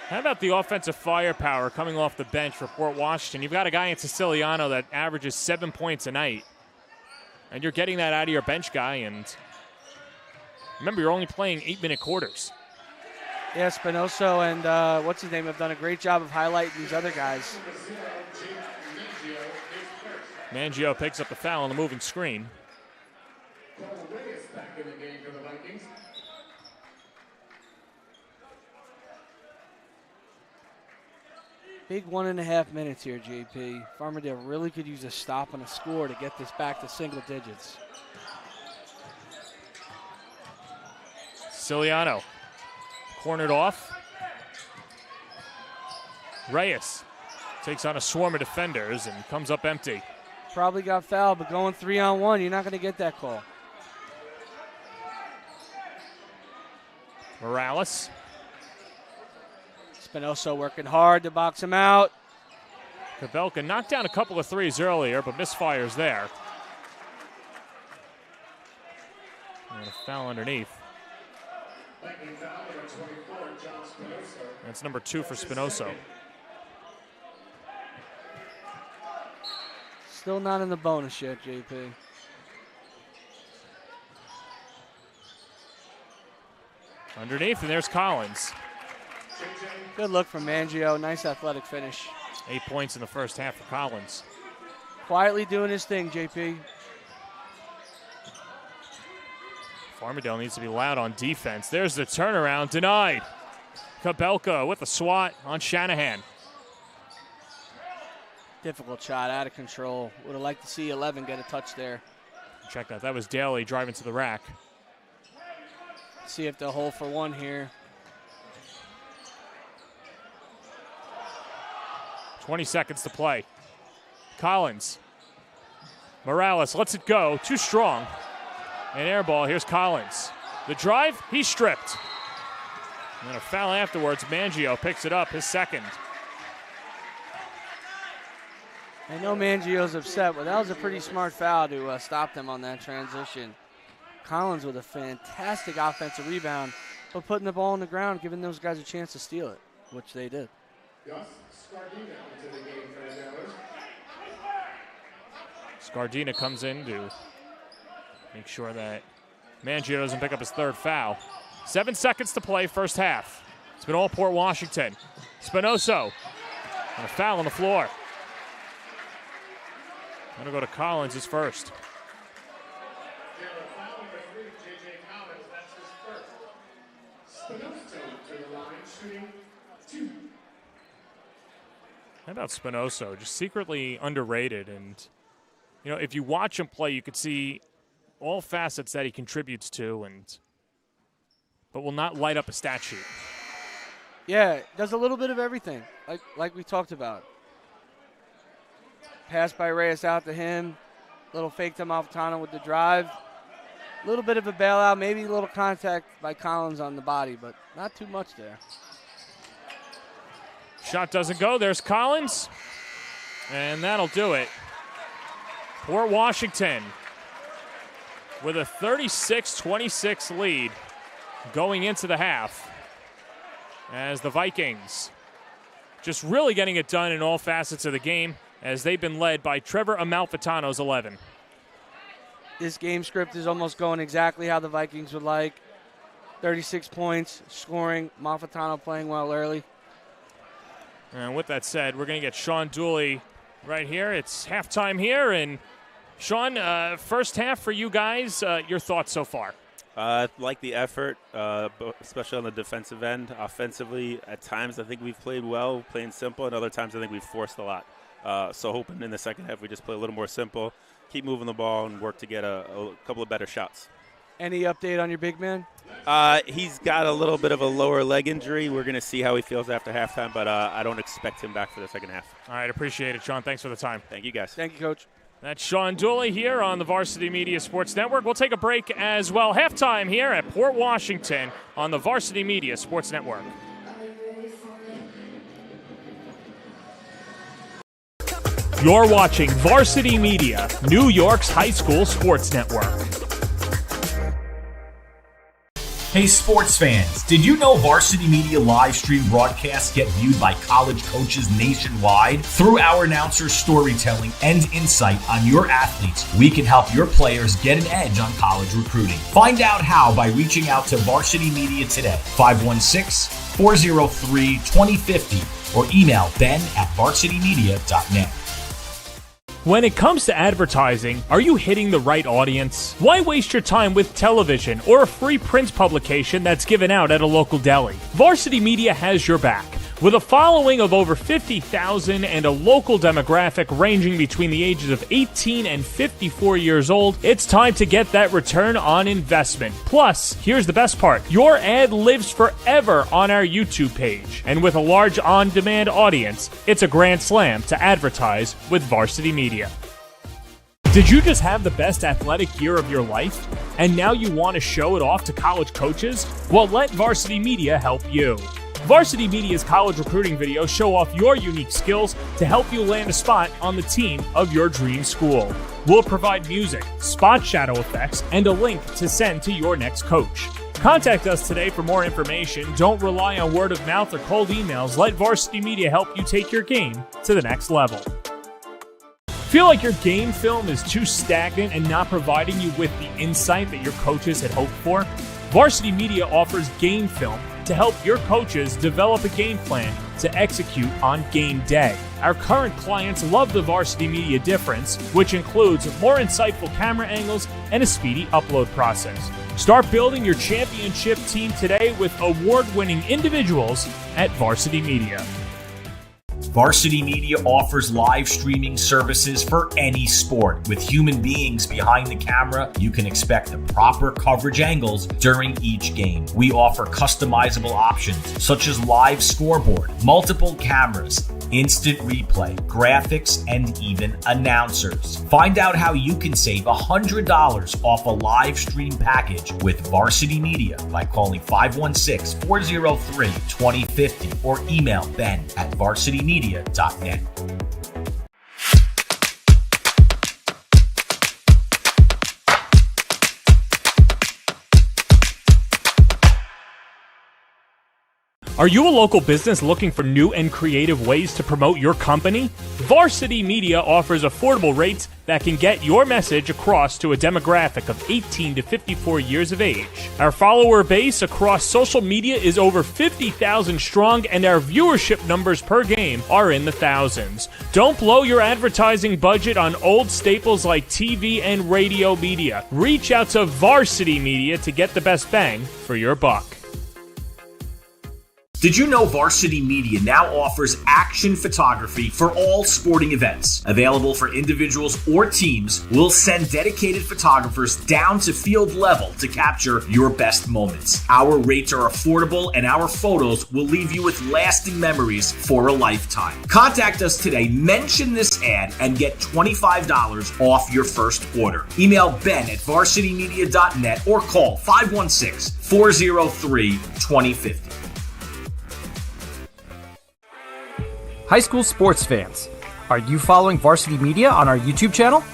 Speaker 2: How about the offensive firepower coming off the bench for Port Washington? You've got a guy in Siciliano that averages 7 points a night, and you're getting that out of your bench guy. And remember, you're only playing 8-minute quarters.
Speaker 3: Yeah, Spinoso and what's his name have done a great job of highlighting these other guys.
Speaker 2: Mangio picks up the foul on the moving screen.
Speaker 3: Big 1.5 minutes here, JP. Farmingdale really could use a stop and a score to get this back to single digits.
Speaker 2: Siciliano cornered off. Reyes takes on a swarm of defenders and comes up empty.
Speaker 3: Probably got fouled, but going 3-on-1, you're not going to get that call.
Speaker 2: Morales.
Speaker 3: Spinoso working hard to box him out.
Speaker 2: Kabelka knocked down a couple of threes earlier, but misfires there. And a foul underneath. That's number 2 for Spinoso.
Speaker 3: Still not in the bonus yet, JP.
Speaker 2: Underneath, and there's Collins.
Speaker 3: Good look from Mangio. Nice athletic finish.
Speaker 2: 8 points in the first half for Collins.
Speaker 3: Quietly doing his thing, JP.
Speaker 2: Farmingdale needs to be loud on defense. There's the turnaround, denied. Kabelka with the swat on Shanahan.
Speaker 3: Difficult shot, out of control. Would have liked to see 11 get a touch there.
Speaker 2: Check that. That was Daly driving to the rack.
Speaker 3: See if they'll hold for one here.
Speaker 2: 20 seconds to play. Collins. Morales lets it go. Too strong. An air ball. Here's Collins. The drive, he's stripped. And then a foul afterwards. Mangio picks it up, his second.
Speaker 3: I know Mangio's upset, but that was a pretty smart foul to stop them on that transition. Collins with a fantastic offensive rebound, but putting the ball on the ground, giving those guys a chance to steal it, which they did.
Speaker 2: Scardina comes in to make sure that Mangio doesn't pick up his third foul. 7 seconds to play, first half. It's been all Port Washington. Spinoso, and a foul on the floor. Going to go to Collins, his first. How about Spinoso? Just secretly underrated. And, you know, if you watch him play, you could see all facets that he contributes to, but will not light up a stat sheet.
Speaker 3: Yeah, does a little bit of everything, like we talked about. Pass by Reyes out to him. Little fake to Malfitano with the drive. A little bit of a bailout, maybe a little contact by Collins on the body, but not too much there.
Speaker 2: Shot doesn't go. There's Collins. And that'll do it. Port Washington with a 36-26 lead going into the half, as the Vikings just really getting it done in all facets of the game, as they've been led by Trevor Amalfitano's 11.
Speaker 3: This game script is almost going exactly how the Vikings would like. 36 points, scoring, Amalfitano playing well early.
Speaker 2: And with that said, we're going to get Sean Dooley right here. It's halftime here, and Sean, first half for you guys, your thoughts so far?
Speaker 6: I like the effort, especially on the defensive end. Offensively, at times I think we've played well, playing simple, and other times I think we've forced a lot. So hoping in the second half we just play a little more simple, keep moving the ball, and work to get a couple of better shots.
Speaker 3: Any update on your big man?
Speaker 6: He's got a little bit of a lower leg injury. We're going to see how he feels after halftime, but I don't expect him back for the second half.
Speaker 2: All right, appreciate it, Sean. Thanks for the time.
Speaker 6: Thank you, guys.
Speaker 3: Thank you, Coach.
Speaker 2: That's Sean Dooley here on the Varsity Media Sports Network. We'll take a break as well. Halftime here at Port Washington on the Varsity Media Sports Network. You're watching Varsity Media, New York's high school sports network.
Speaker 4: Hey sports fans, did you know Varsity Media live stream broadcasts get viewed by college coaches nationwide? Through our announcers' storytelling and insight on your athletes, we can help your players get an edge on college recruiting. Find out how by reaching out to Varsity Media today, 516-403-2050, or email ben@varsitymedia.net.
Speaker 2: When it comes to advertising, are you hitting the right audience? Why waste your time with television or a free print publication that's given out at a local deli? Varsity Media has your back. With a following of over 50,000 and a local demographic ranging between the ages of 18 and 54 years old, it's time to get that return on investment. Plus, here's the best part. Your ad lives forever on our YouTube page. And with a large on-demand audience, it's a grand slam to advertise with Varsity Media. Did you just have the best athletic year of your life? And now you want to show it off to college coaches? Well, let Varsity Media help you. Varsity Media's college recruiting videos show off your unique skills to help you land a spot on the team of your dream school. We'll provide music, spot shadow effects, and a link to send to your next coach. Contact us today for more information. Don't rely on word of mouth or cold emails. Let Varsity Media help you take your game to the next level. Feel like your game film is too stagnant and not providing you with the insight that your coaches had hoped for? Varsity Media offers game film to help your coaches develop a game plan to execute on game day. Our current clients love the Varsity Media difference, which includes more insightful camera angles and a speedy upload process. Start building your championship team today with award-winning individuals at Varsity Media.
Speaker 4: Varsity Media offers live streaming services for any sport. With human beings behind the camera, you can expect the proper coverage angles during each game. We offer customizable options such as live scoreboard, multiple cameras, instant replay, graphics, and even announcers. Find out how you can save $100 off a live stream package with Varsity Media by calling 516-403-2050 or email ben@varsitymedia.net.
Speaker 2: Are you a local business looking for new and creative ways to promote your company? Varsity Media offers affordable rates that can get your message across to a demographic of 18 to 54 years of age. Our follower base across social media is over 50,000 strong, and our viewership numbers per game are in the thousands. Don't blow your advertising budget on old staples like TV and radio media. Reach out to Varsity Media to get the best bang for your buck.
Speaker 4: Did you know Varsity Media now offers action photography for all sporting events? Available for individuals or teams, we'll send dedicated photographers down to field level to capture your best moments. Our rates are affordable, and our photos will leave you with lasting memories for a lifetime. Contact us today, mention this ad, and get $25 off your first order. Email ben@varsitymedia.net or call 516-403-2050.
Speaker 1: High school sports fans, are you following Varsity Media on our YouTube channel?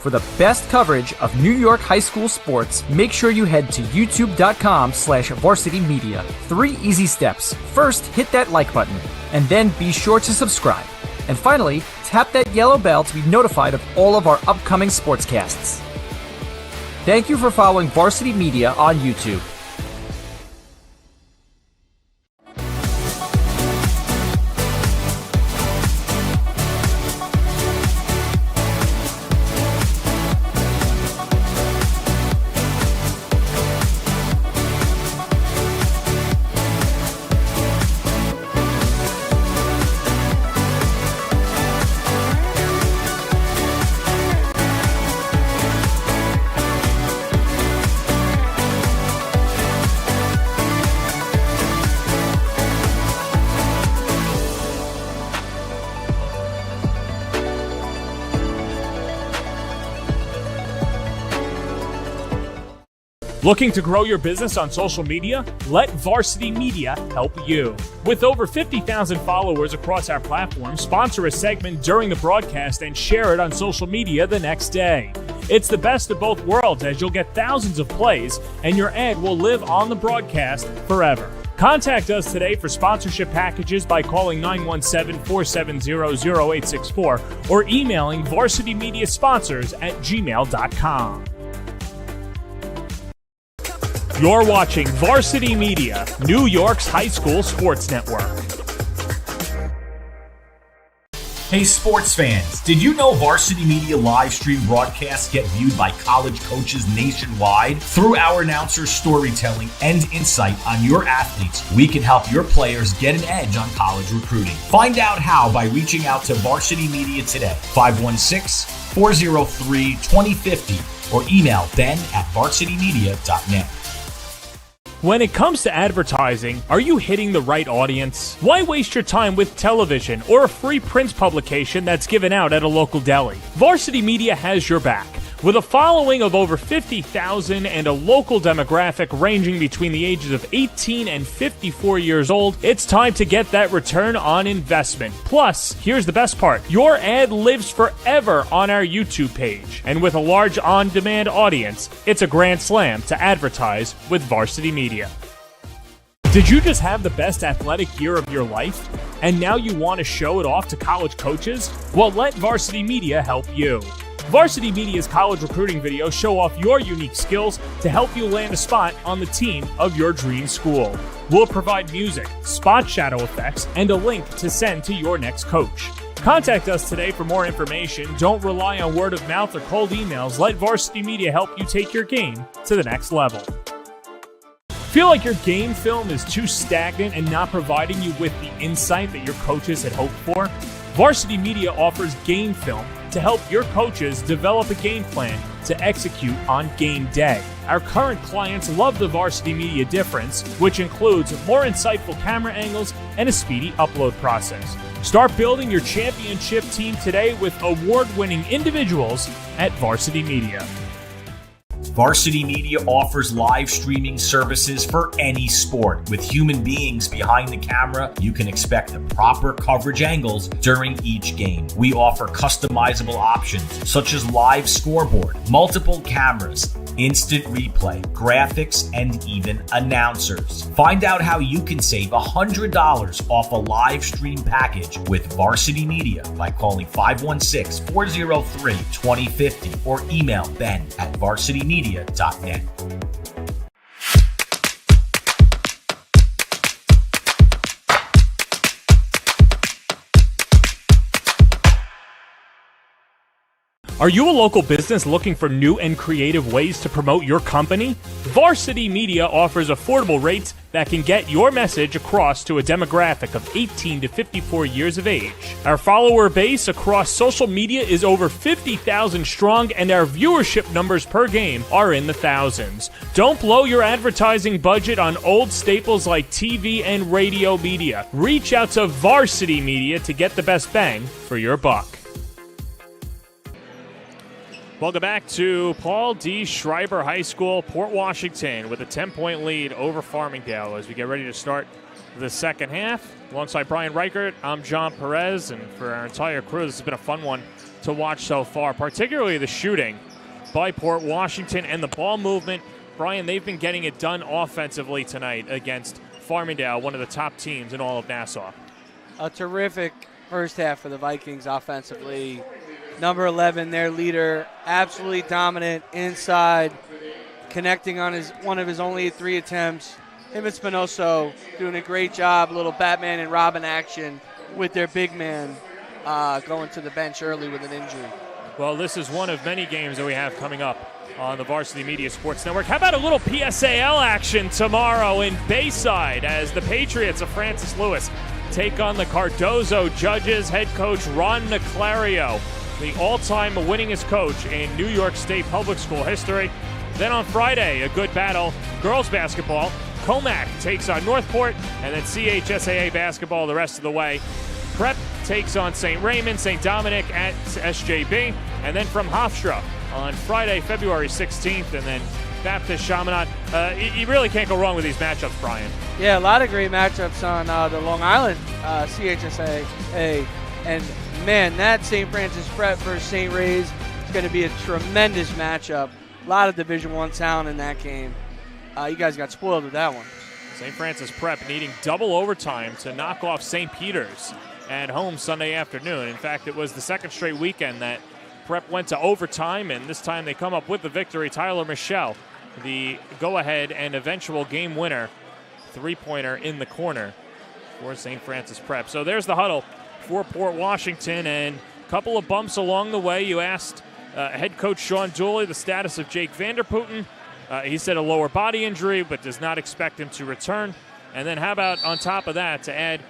Speaker 1: For For the best coverage of New York high school sports, make sure you head to youtube.com/varsitymedia. 3 easy steps. First, hit that like button, and then be sure to subscribe. And finally, tap that yellow bell to be notified of all of our upcoming sportscasts. Thank you for following Varsity Media on YouTube.
Speaker 2: Looking to grow your business on social media? Let Varsity Media help you. With over 50,000 followers across our platform, sponsor a segment during the broadcast and share it on social media the next day. It's the best of both worlds, as you'll get thousands of plays and your ad will live on the broadcast forever. Contact us today for sponsorship packages by calling 917-470-0864 or emailing varsitymediasponsors@gmail.com. You're watching Varsity Media, New York's high school sports network.
Speaker 4: Hey sports fans, did you know Varsity Media live stream broadcasts get viewed by college coaches nationwide? Through our announcers' storytelling and insight on your athletes, we can help your players get an edge on college recruiting. Find out how by reaching out to Varsity Media today, 516-403-2050, or email ben@varsitymedia.net.
Speaker 2: When it comes to advertising, are you hitting the right audience? Why waste your time with television or a free print publication that's given out at a local deli? Varsity Media has your back. With a following of over 50,000 and a local demographic ranging between the ages of 18 and 54 years old, it's time to get that return on investment. Plus, here's the best part. Your ad lives forever on our YouTube page. And with a large on-demand audience, it's a grand slam to advertise with Varsity Media. Did you just have the best athletic year of your life? And now you want to show it off to college coaches? Well, let Varsity Media help you. Varsity Media's college recruiting videos show off your unique skills to help you land a spot on the team of your dream school. We'll provide music, spot shadow effects, and a link to send to your next coach. Contact us today for more information. Don't rely on word of mouth or cold emails. Let Varsity Media help you take your game to the next level. Feel like your game film is too stagnant and not providing you with the insight that your coaches had hoped for? Varsity Media offers game film to help your coaches develop a game plan to execute on game day. Our current clients love the Varsity Media difference, which includes more insightful camera angles and a speedy upload process. Start building your championship team today with award-winning individuals at Varsity Media.
Speaker 4: Varsity Media offers live streaming services for any sport. With human beings behind the camera, you can expect the proper coverage angles during each game. We offer customizable options such as live scoreboard, multiple cameras, instant replay, graphics, and even announcers. Find out how you can save $100 off a live stream package with Varsity Media by calling 516-403-2050 or email ben@varsitymedia.net.
Speaker 2: Are you a local business looking for new and creative ways to promote your company? Varsity Media offers affordable rates that can get your message across to a demographic of 18 to 54 years of age. Our follower base across social media is over 50,000 strong, and our viewership numbers per game are in the thousands. Don't blow your advertising budget on old staples like TV and radio media. Reach out to Varsity Media to get the best bang for your buck. Welcome back to Paul D. Schreiber High School, Port Washington, with a 10-point lead over Farmingdale as we get ready to start the second half. Alongside Brian Reichert, I'm John Perez, and for our entire crew, this has been a fun one to watch so far, particularly the shooting by Port Washington and the ball movement. Brian, they've been getting it done offensively tonight against Farmingdale, one of the top teams in all of Nassau.
Speaker 3: A terrific first half for the Vikings offensively. Number 11, their leader, absolutely dominant inside, connecting on one of his only 3 attempts. Him and Spinoso doing a great job, a little Batman and Robin action with their big man going to the bench early with an injury.
Speaker 2: Well, this is one of many games that we have coming up on the Varsity Media Sports Network. How about a little PSAL action tomorrow in Bayside as the Patriots of Francis Lewis take on the Cardozo Judges. Head coach Ron Niclario, the all-time winningest coach in New York State public school history. Then on Friday, a good battle, girls basketball. Comac takes on Northport, and then CHSAA basketball the rest of the way. Prep takes on St. Raymond, St. Dominic at SJB, and then from Hofstra on Friday, February 16th, and then Baptist Chaminade. You really can't go wrong with these matchups, Brian.
Speaker 3: Yeah, a lot of great matchups on the Long Island CHSAA. And, man, that St. Francis Prep versus St. Ray's is going to be a tremendous matchup. A lot of Division I talent in that game. You guys got spoiled with that one.
Speaker 2: St. Francis Prep needing double overtime to knock off St. Peter's at home Sunday afternoon. In fact, it was the second straight weekend that Prep went to overtime, and this time they come up with the victory. Tyler Michelle, the go-ahead and eventual game winner, three-pointer in the corner for St. Francis Prep. So there's the huddle for Port Washington, and a couple of bumps along the way. You asked head coach Sean Dooley the status of Jake Vanderputten. He said a lower body injury, but does not expect him to return. And then how about on top of that, to add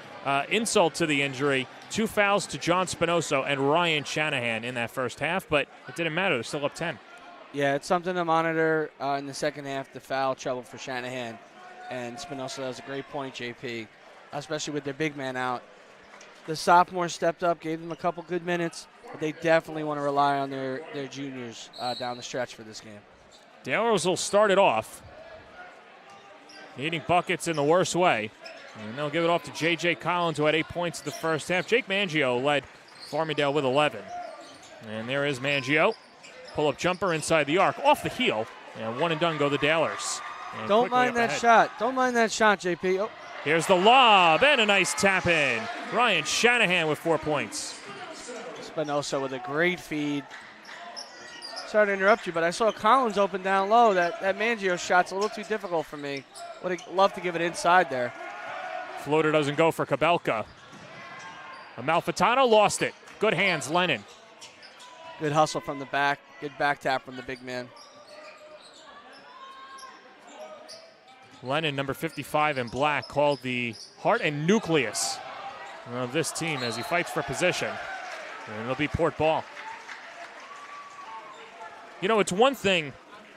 Speaker 2: insult to the injury, 2 fouls to John Spinoso and Ryan Shanahan in that first half, but it didn't matter. They're still up 10.
Speaker 3: Yeah, it's something to monitor in the second half, the foul trouble for Shanahan. And Spinoso, that was a great point, JP, especially with their big man out. The sophomore stepped up, gave them a couple good minutes, but they definitely want to rely on their juniors down the stretch for this game.
Speaker 2: Dale will start it off, needing buckets in the worst way. And they'll give it off to J.J. Collins, who had 8 points in the first half. Jake Mangio led Farmingdale with 11. And there is Mangio. Pull-up jumper inside the arc, off the heel. And one and done go the Dalers. And
Speaker 3: Don't mind that
Speaker 2: ahead.
Speaker 3: shot. Don't mind that shot, JP. Oh.
Speaker 2: Here's the lob and a nice tap in. Ryan Shanahan with 4 points.
Speaker 3: Spinoso with a great feed. Sorry to interrupt you, but I saw Collins open down low. That Mangio shot's a little too difficult for me. Would have loved to give it inside there.
Speaker 2: Floater doesn't go for Kabelka. Amalfitano lost it. Good hands, Lennon.
Speaker 3: Good hustle from the back. Good back tap from the big man.
Speaker 2: Lennon, number 55 in black, called the heart and nucleus of this team as he fights for position. And it'll be Port ball. You know, it's one thing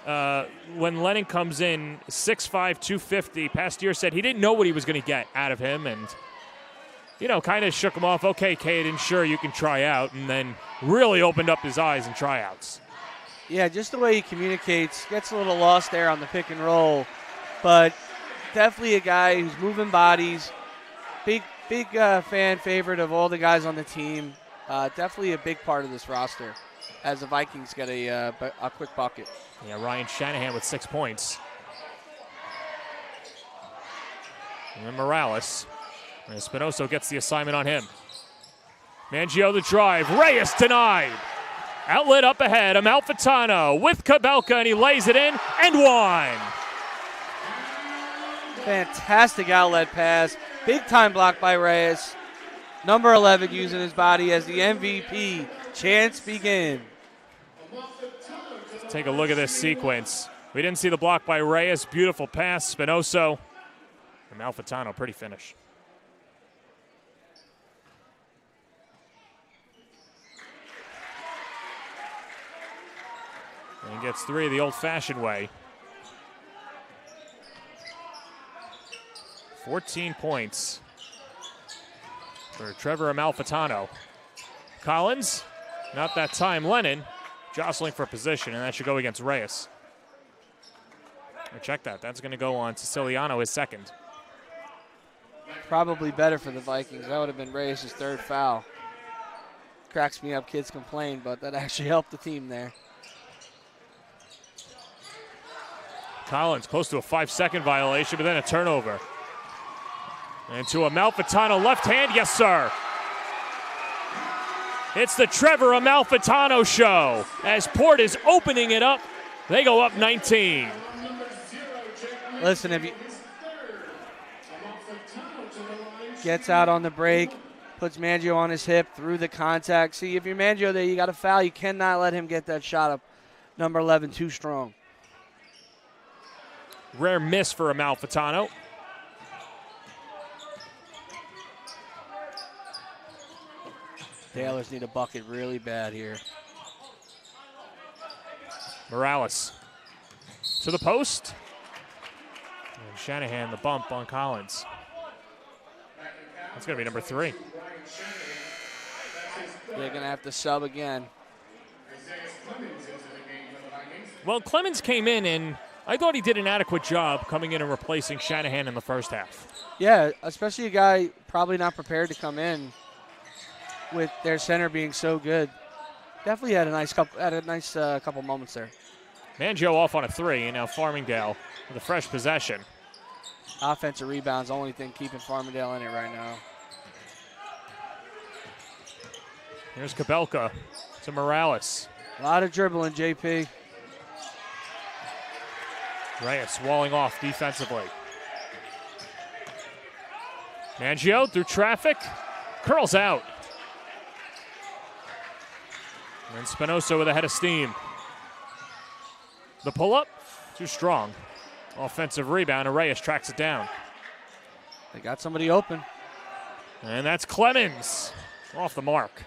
Speaker 2: when Lennon comes in 6'5", 250. Pasteur said he didn't know what he was going to get out of him, and, you know, kind of shook him off. Okay, Caden, sure, you can try out, and then really opened up his eyes in tryouts.
Speaker 3: Yeah, just the way he communicates. Gets a little lost there on the pick and roll, but definitely a guy who's moving bodies. Big fan favorite of all the guys on the team. Definitely a big part of this roster as the Vikings get a quick bucket.
Speaker 2: Yeah, Ryan Shanahan with 6 points. And then Morales. And Spinoso gets the assignment on him. Mangio the drive. Reyes denied. Outlet up ahead. Amalfitano with Kabelka, and he lays it in and one.
Speaker 3: Fantastic outlet pass. Big time block by Reyes. Number 11 using his body as the MVP. Chance begin.
Speaker 2: Let's take a look at this sequence. We didn't see the block by Reyes. Beautiful pass. Spinoso. Amalfitano, pretty finish. And he gets 3 the old-fashioned way. 14 points for Trevor Amalfitano. Collins, not that time. Lennon jostling for position, and that should go against Reyes. Check that. That's going to go on Siciliano, his second.
Speaker 3: Probably better for the Vikings. That would have been Reyes' third foul. Cracks me up, kids complain, but that actually helped the team there.
Speaker 2: Collins close to a 5-second violation, but then a turnover. And to Amalfitano, left hand, yes sir. It's the Trevor Amalfitano show as Port is opening it up. They go up 19.
Speaker 3: Listen, if you gets out on the break, puts Mangio on his hip through the contact. See, if you're Mangio there, you got to foul. You cannot let him get that shot up. Number 11, too strong.
Speaker 2: Rare miss for Amalfitano.
Speaker 3: Taylors need a bucket really bad here.
Speaker 2: Morales to the post. And Shanahan, the bump on Collins. That's going to be number 3.
Speaker 3: They're going to have to sub again.
Speaker 2: Well, Clemens came in, and I thought he did an adequate job coming in and replacing Shanahan in the first half.
Speaker 3: Yeah, especially a guy probably not prepared to come in with their center being so good. Definitely had a nice couple moments there.
Speaker 2: Mangio off on a 3, and now Farmingdale with a fresh possession.
Speaker 3: Offensive rebounds, only thing keeping Farmingdale in it right now.
Speaker 2: Here's Kabelka to Morales.
Speaker 3: A lot of dribbling, JP.
Speaker 2: Reyes walling off defensively. Mangio through traffic, curls out. And Spinoza with a head of steam. The pull-up, too strong. Offensive rebound, and Reyes tracks it down.
Speaker 3: They got somebody open.
Speaker 2: And that's Clemens off the mark.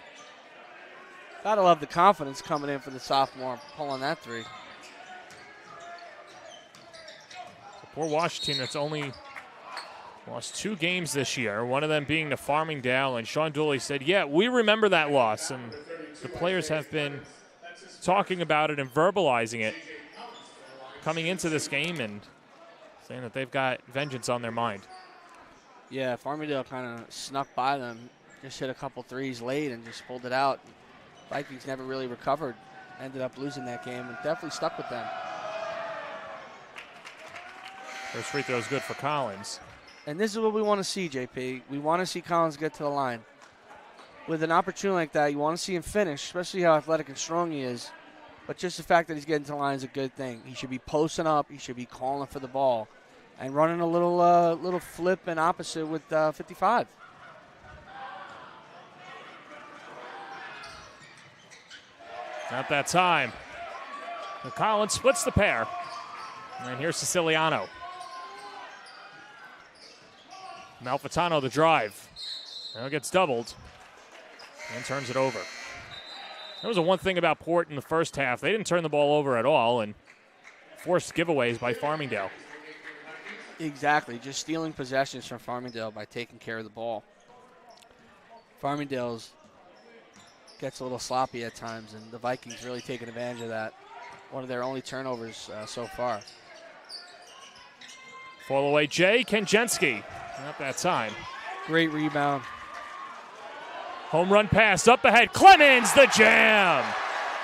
Speaker 3: Gotta love the confidence coming in for the sophomore, pulling that 3.
Speaker 2: The poor Washington that's only lost 2 games this year, one of them being to Farmingdale, and Sean Dooley said, yeah, we remember that loss, and the players have been talking about it and verbalizing it coming into this game and saying that they've got vengeance on their mind.
Speaker 3: Yeah, Farmingdale kind of snuck by them, just hit a couple threes late and just pulled it out. Vikings never really recovered, ended up losing that game, and definitely stuck with them.
Speaker 2: First free throw is good for Collins.
Speaker 3: And this is what we want to see, JP. We want to see Collins get to the line. With an opportunity like that, you want to see him finish, especially how athletic and strong he is. But just the fact that he's getting to the line is a good thing. He should be posting up. He should be calling for the ball and running a little flip and opposite with 55.
Speaker 2: Not that time. And Collins splits the pair. And here's Siciliano. Malfitano the drive. Now gets doubled and turns it over. That was the one thing about Port in the first half. They didn't turn the ball over at all and forced giveaways by Farmingdale.
Speaker 3: Exactly, just stealing possessions from Farmingdale by taking care of the ball. Farmingdale's gets a little sloppy at times, and the Vikings really taking advantage of that. One of their only turnovers so far.
Speaker 2: Fall away, Jay Kenjenski. Not that time.
Speaker 3: Great rebound.
Speaker 2: Home run pass up ahead. Clemens the jam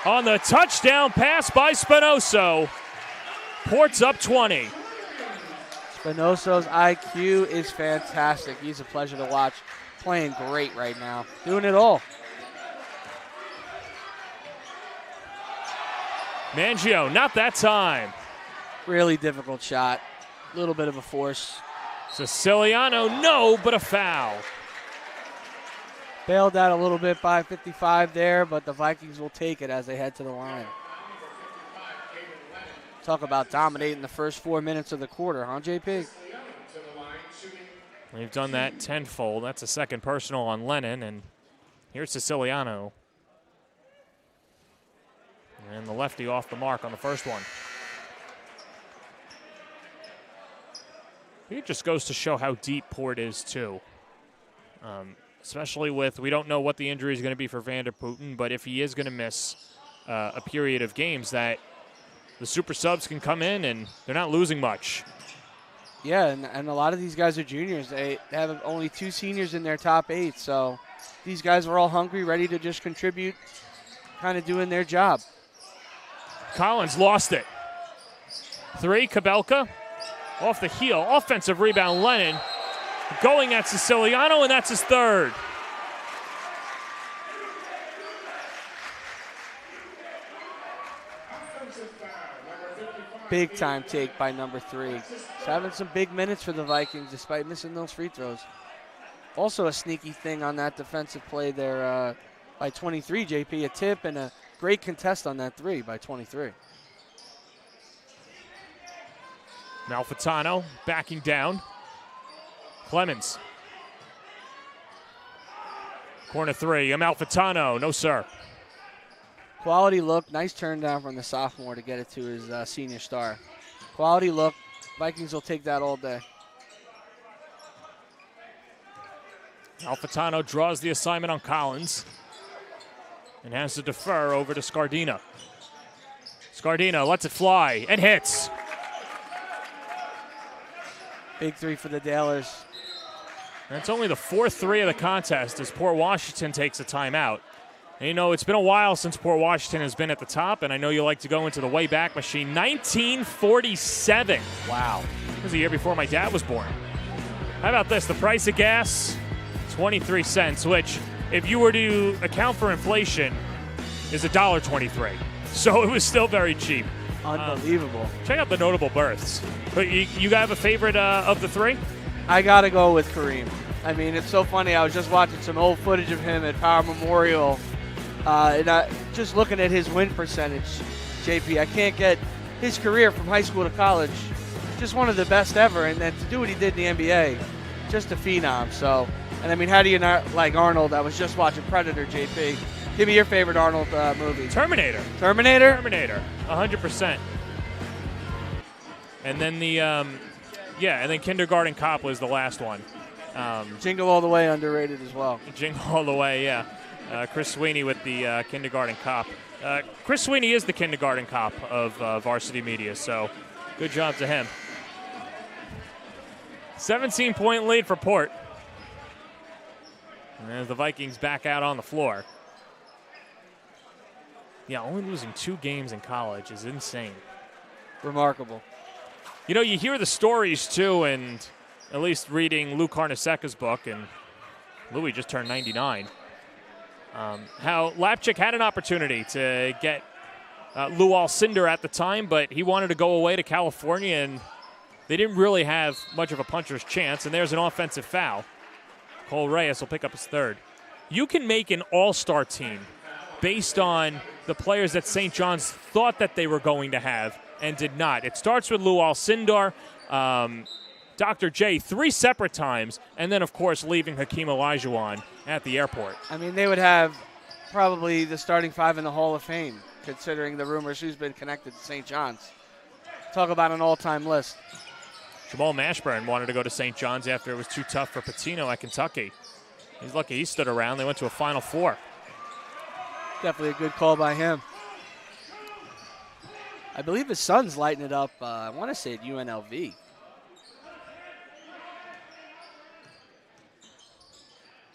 Speaker 2: on the touchdown pass by Spinoso. Port's up 20.
Speaker 3: Spinoso's IQ is fantastic. He's a pleasure to watch. Playing great right now. Doing it all.
Speaker 2: Mangio, not that time.
Speaker 3: Really difficult shot. A little bit of a force.
Speaker 2: Siciliano, no, but a foul.
Speaker 3: Bailed out a little bit by 55 there, but the Vikings will take it as they head to the line. Talk about dominating the first 4 minutes of the quarter, huh, JP?
Speaker 2: We've done that tenfold. That's a second personal on Lennon, and here's Siciliano. And the lefty off the mark on the first one. It just goes to show how deep Port is, too. Especially with, we don't know what the injury is going to be for Vanderputten, but if he is going to miss a period of games, that the super subs can come in and they're not losing much.
Speaker 3: Yeah, and a lot of these guys are juniors. They have only 2 seniors in their top 8, so these guys are all hungry, ready to just contribute, kind of doing their job.
Speaker 2: Collins lost it. 3, Kabelka off the heel. Offensive rebound, Lennon going at Siciliano, and that's his third.
Speaker 3: Big time take by number 3. He's having some big minutes for the Vikings despite missing those free throws. Also a sneaky thing on that defensive play there by 23, JP. A tip and a great contest on that 3 by 23.
Speaker 2: Malfitano backing down. Clemens. Corner 3, Amalfitano, no sir.
Speaker 3: Quality look, nice turn down from the sophomore to get it to his senior star. Quality look, Vikings will take that all day.
Speaker 2: Malfitano draws the assignment on Collins and has to defer over to Scardina. Scardina lets it fly and hits.
Speaker 3: Big 3 for the Dalers.
Speaker 2: And it's only the 4th 3 of the contest as Port Washington takes a timeout. And you know, it's been a while since Port Washington has been at the top, and I know you like to go into the way back machine. 1947. Wow. That was the year before my dad was born. How about this? The price of gas, 23 cents, which, if you were to account for inflation, is $1.23. So it was still very cheap.
Speaker 3: Unbelievable.
Speaker 2: Check out the notable berths. But you have a favorite of the 3?
Speaker 3: I got to go with Kareem. I mean, it's so funny. I was just watching some old footage of him at Power Memorial. And just looking at his win percentage, JP, I can't get his career from high school to college. Just one of the best ever. And then to do what he did in the NBA, just a phenom. So, and I mean, how do you not like Arnold? I was just watching Predator, JP. Give me your favorite Arnold movie.
Speaker 2: Terminator.
Speaker 3: Terminator?
Speaker 2: Terminator, 100%. And then and then Kindergarten Cop was the last one.
Speaker 3: Jingle All the Way, underrated as well.
Speaker 2: Jingle All the Way, yeah. Chris Sweeney with the Kindergarten Cop. Chris Sweeney is the Kindergarten Cop of Varsity Media, so good job to him. 17-point lead for Port. And as the Vikings back out on the floor. Yeah, only losing 2 games in college is insane.
Speaker 3: Remarkable.
Speaker 2: You know, you hear the stories, too, and at least reading Lou Carnesecca's book, and Louis just turned 99. How Lapchick had an opportunity to get Lou Alcindor at the time, but he wanted to go away to California, and they didn't really have much of a puncher's chance, and there's an offensive foul. Cole Reyes will pick up his 3rd. You can make an all-star team based on the players that St. John's thought that they were going to have and did not. It starts with Lou Alcindor, Dr. J 3 separate times, and then, of course, leaving Hakeem Olajuwon at the airport.
Speaker 3: I mean, they would have probably the starting 5 in the Hall of Fame, considering the rumors who's been connected to St. John's. Talk about an all-time list.
Speaker 2: Jamal Mashburn wanted to go to St. John's after it was too tough for Patino at Kentucky. He's lucky he stood around. They went to a Final Four.
Speaker 3: Definitely a good call by him. I believe his son's lighting it up, I want to say at UNLV.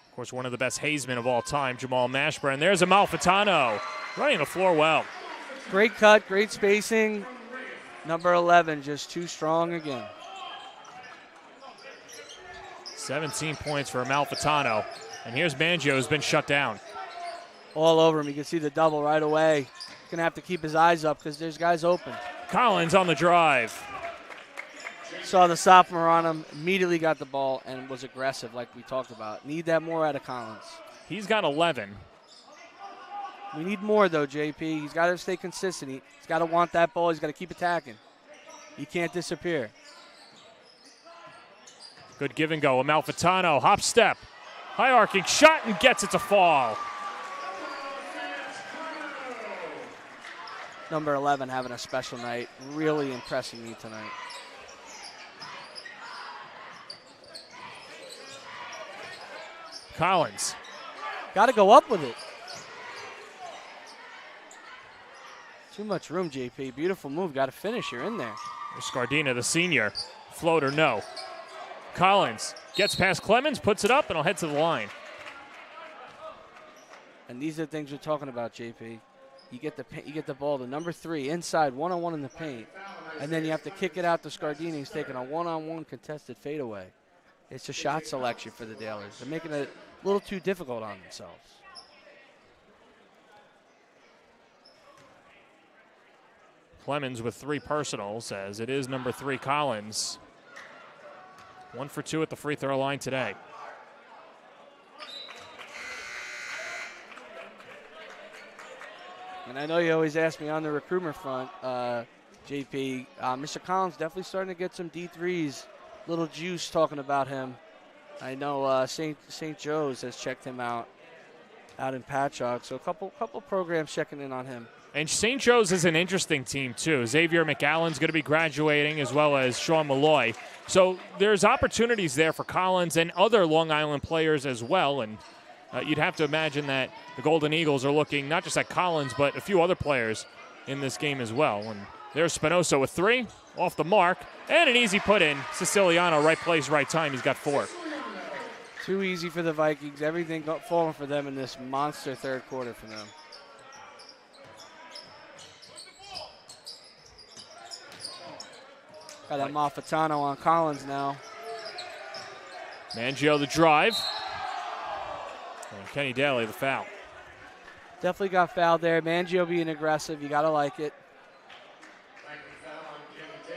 Speaker 2: Of course, one of the best Hazemen of all time, Jamal Mashburn. There's Amalfitano running the floor well.
Speaker 3: Great cut, great spacing. Number 11, just too strong again.
Speaker 2: 17 points for Amalfitano. And here's Mangio, who's been shut down.
Speaker 3: All over him. You can see the double right away. He's going to have to keep his eyes up because there's guys open.
Speaker 2: Collins on the drive.
Speaker 3: Saw the sophomore on him, immediately got the ball and was aggressive like we talked about. Need that more out of Collins.
Speaker 2: He's got 11.
Speaker 3: We need more, though, JP. He's got to stay consistent. He's got to want that ball. He's got to keep attacking. He can't disappear.
Speaker 2: Good give and go. Amalfitano, hop step. High arcing shot and gets it to fall.
Speaker 3: Number 11 having a special night. Really impressing me tonight.
Speaker 2: Collins.
Speaker 3: Got to go up with it. Too much room, JP. Beautiful move. Got to finish. You're in there.
Speaker 2: Scardina, the senior. Floater, no. Collins gets past Clemens, puts it up, and will head to the line.
Speaker 3: And these are the things we're talking about, JP. You get the ball to number 3 inside, one-on-one in the paint, and then you have to kick it out to Scardini, who's taking a one-on-one contested fadeaway. It's a shot selection for the Dalers. They're making it a little too difficult on themselves.
Speaker 2: Clemens with 3 personals, as it is number 3 Collins. 1 for 2 at the free throw line today.
Speaker 3: And I know you always ask me on the recruitment front, JP, Mr. Collins definitely starting to get some D3s, little juice talking about him. I know St. Joe's has checked him out in Patchogue, so a couple programs checking in on him.
Speaker 2: And St. Joe's is an interesting team, too. Xavier McAllen's going to be graduating, as well as Sean Malloy. So there's opportunities there for Collins and other Long Island players as well. And you'd have to imagine that the Golden Eagles are looking not just at Collins, but a few other players in this game as well. And there's Spinoza with 3, off the mark, and an easy put-in. Siciliano, right place, right time. He's got 4.
Speaker 3: Too easy for the Vikings. Everything falling for them in this monster third quarter for them. Got that Malfitano on Collins now.
Speaker 2: Mangio the drive. And Kenny Daly the foul.
Speaker 3: Definitely got fouled there. Mangio being aggressive. You got to like it.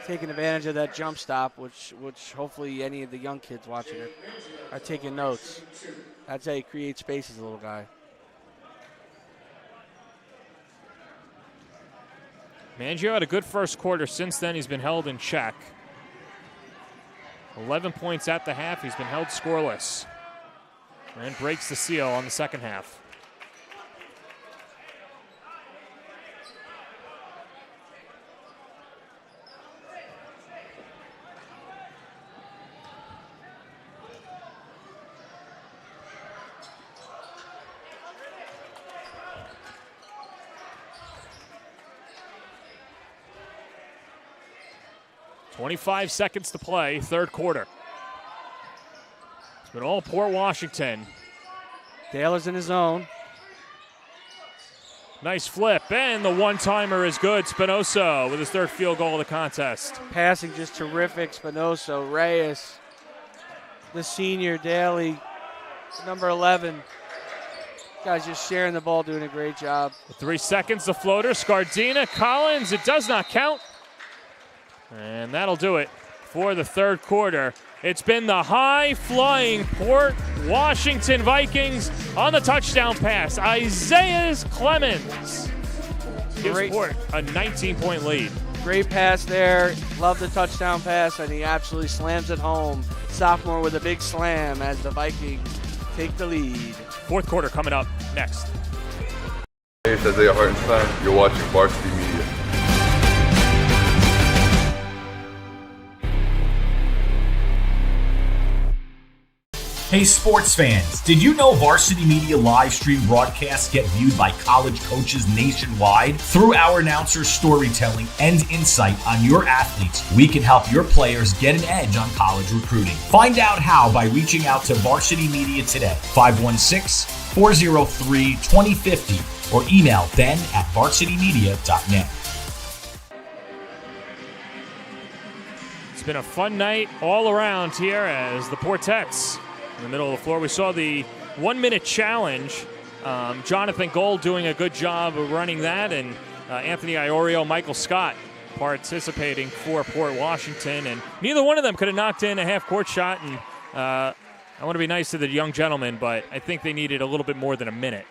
Speaker 3: Taking advantage of that jump stop, which hopefully any of the young kids watching it are taking notes. That's how you create space as a little guy.
Speaker 2: Mangio had a good first quarter. Since then, he's been held in check. 11 points at the half. He's been held scoreless. And breaks the seal on the second half. .25 seconds to play, third quarter. It's been all Port Washington.
Speaker 3: Taylor's in his zone.
Speaker 2: Nice flip, and the one-timer is good. Spinoza with his third field goal of the contest.
Speaker 3: Passing just terrific. Spinoza, Reyes, the senior, Daly, number 11. Guys just sharing the ball, doing a great job.
Speaker 2: 3 seconds, the floater. Scardina, Collins, it does not count. And that'll do it for the third quarter. It's been the high-flying Port Washington Vikings on the touchdown pass. Isaiah Clemens gives Port a 19-point lead.
Speaker 3: Great pass there. Love the touchdown pass, and he absolutely slams it home. Sophomore with a big slam as the Vikings take the lead.
Speaker 2: Fourth quarter coming up next.
Speaker 5: Hey, it's Isaiah Hartenstein. You're watching Varsity Media.
Speaker 4: Hey sports fans, did you know Varsity Media live stream broadcasts get viewed by college coaches nationwide? Through our announcers' storytelling and insight on your athletes, we can help your players get an edge on college recruiting. Find out how by reaching out to Varsity Media today, 516-403-2050, or email ben@varsitymedia.net.
Speaker 2: It's been a fun night all around here as the Portettes in the middle of the floor. We saw the 1-minute challenge. Jonathan Gold doing a good job of running that, and Anthony Iorio, Michael Scott participating for Port Washington. And neither one of them could have knocked in a half-court shot. And I want to be nice to the young gentlemen, but I think they needed a little bit more than a minute.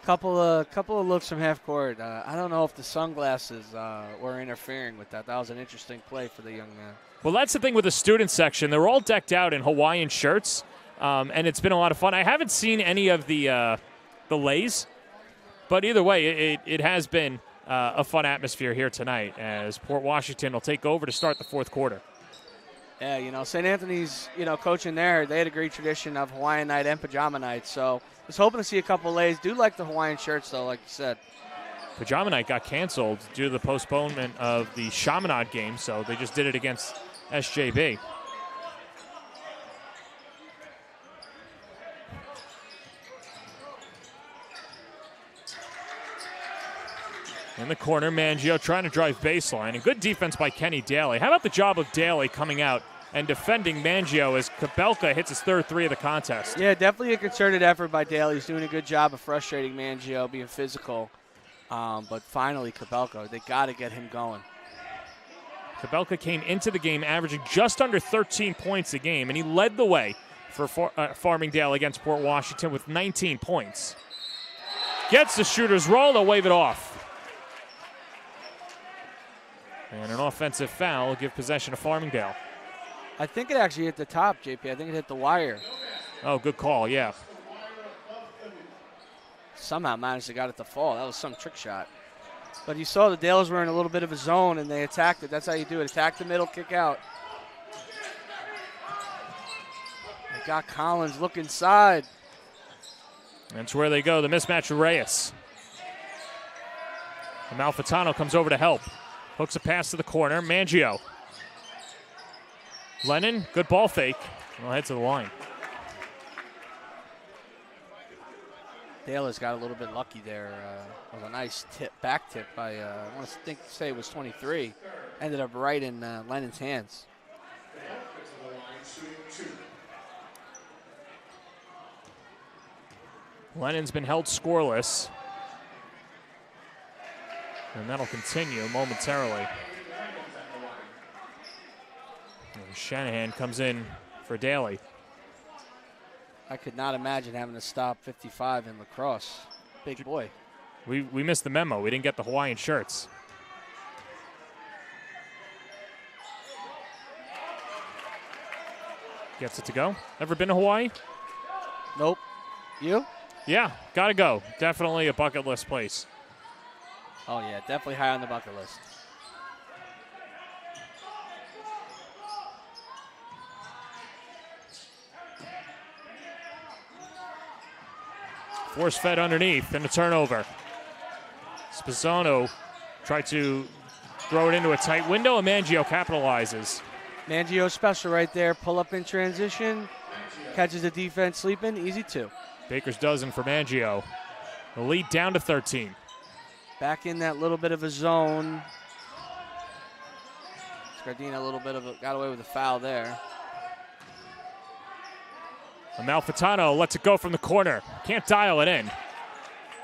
Speaker 3: Couple of looks from half court. I don't know if the sunglasses were interfering with that. That was an interesting play for the young man.
Speaker 2: Well, that's the thing with the student section. They're all decked out in Hawaiian shirts, and it's been a lot of fun. I haven't seen any of the lays, but either way, it has been a fun atmosphere here tonight as Port Washington will take over to start the fourth quarter.
Speaker 3: Yeah, St. Anthony's, coaching there, they had a great tradition of Hawaiian night and pajama night, so was hoping to see a couple lays. Do like the Hawaiian shirts, though, like you said.
Speaker 2: Pajama night got canceled due to the postponement of the Chaminade game, so they just did it against SJB. In the corner, Mangio trying to drive baseline. And good defense by Kenny Daly. How about the job of Daly coming out and defending Mangio as Kabelka hits his third three of the contest?
Speaker 3: Yeah, definitely a concerted effort by Daly. He's doing a good job of frustrating Mangio, being physical. But finally, Kabelka, they got to get him going.
Speaker 2: Kabelka came into the game averaging just under 13 points a game, and he led the way for Farmingdale against Port Washington with 19 points. Gets the shooter's roll, they'll wave it off. And an offensive foul will give possession to Farmingdale.
Speaker 3: I think it actually hit the top, JP. I think it hit the wire.
Speaker 2: Oh, good call, yeah.
Speaker 3: Somehow managed to get it to fall. That was some trick shot. But you saw the Dales were in a little bit of a zone, and they attacked it. That's how you do it. Attack the middle, kick out. They got Collins, look inside.
Speaker 2: That's where they go, the mismatch with Reyes. Amalfitano comes over to help. Hooks a pass to the corner, Mangio. Lennon, good ball fake. Well, head to the line.
Speaker 3: Dale has got a little bit lucky there. Was a nice tip, back tip by, I want to say it was 23. Ended up right in Lennon's hands.
Speaker 2: Lennon's been held scoreless. And that'll continue momentarily. And Shanahan comes in for Daly.
Speaker 3: I could not imagine having to stop 55 in lacrosse. Big boy.
Speaker 2: We missed the memo. We didn't get the Hawaiian shirts. Gets it to go. Ever been to Hawaii?
Speaker 3: Nope. You?
Speaker 2: Yeah, gotta go. Definitely a bucket list place.
Speaker 3: Oh, yeah, definitely high on the bucket list.
Speaker 2: Force fed underneath and a turnover. Spezzano tried to throw it into a tight window, and Mangio capitalizes.
Speaker 3: Mangio special right there. Pull up in transition. Catches the defense sleeping. Easy two.
Speaker 2: Baker's dozen for Mangio. The lead down to 13.
Speaker 3: Back in that little bit of a zone. Scardina got away with a foul there.
Speaker 2: Amalfitano lets it go from the corner. Can't dial it in.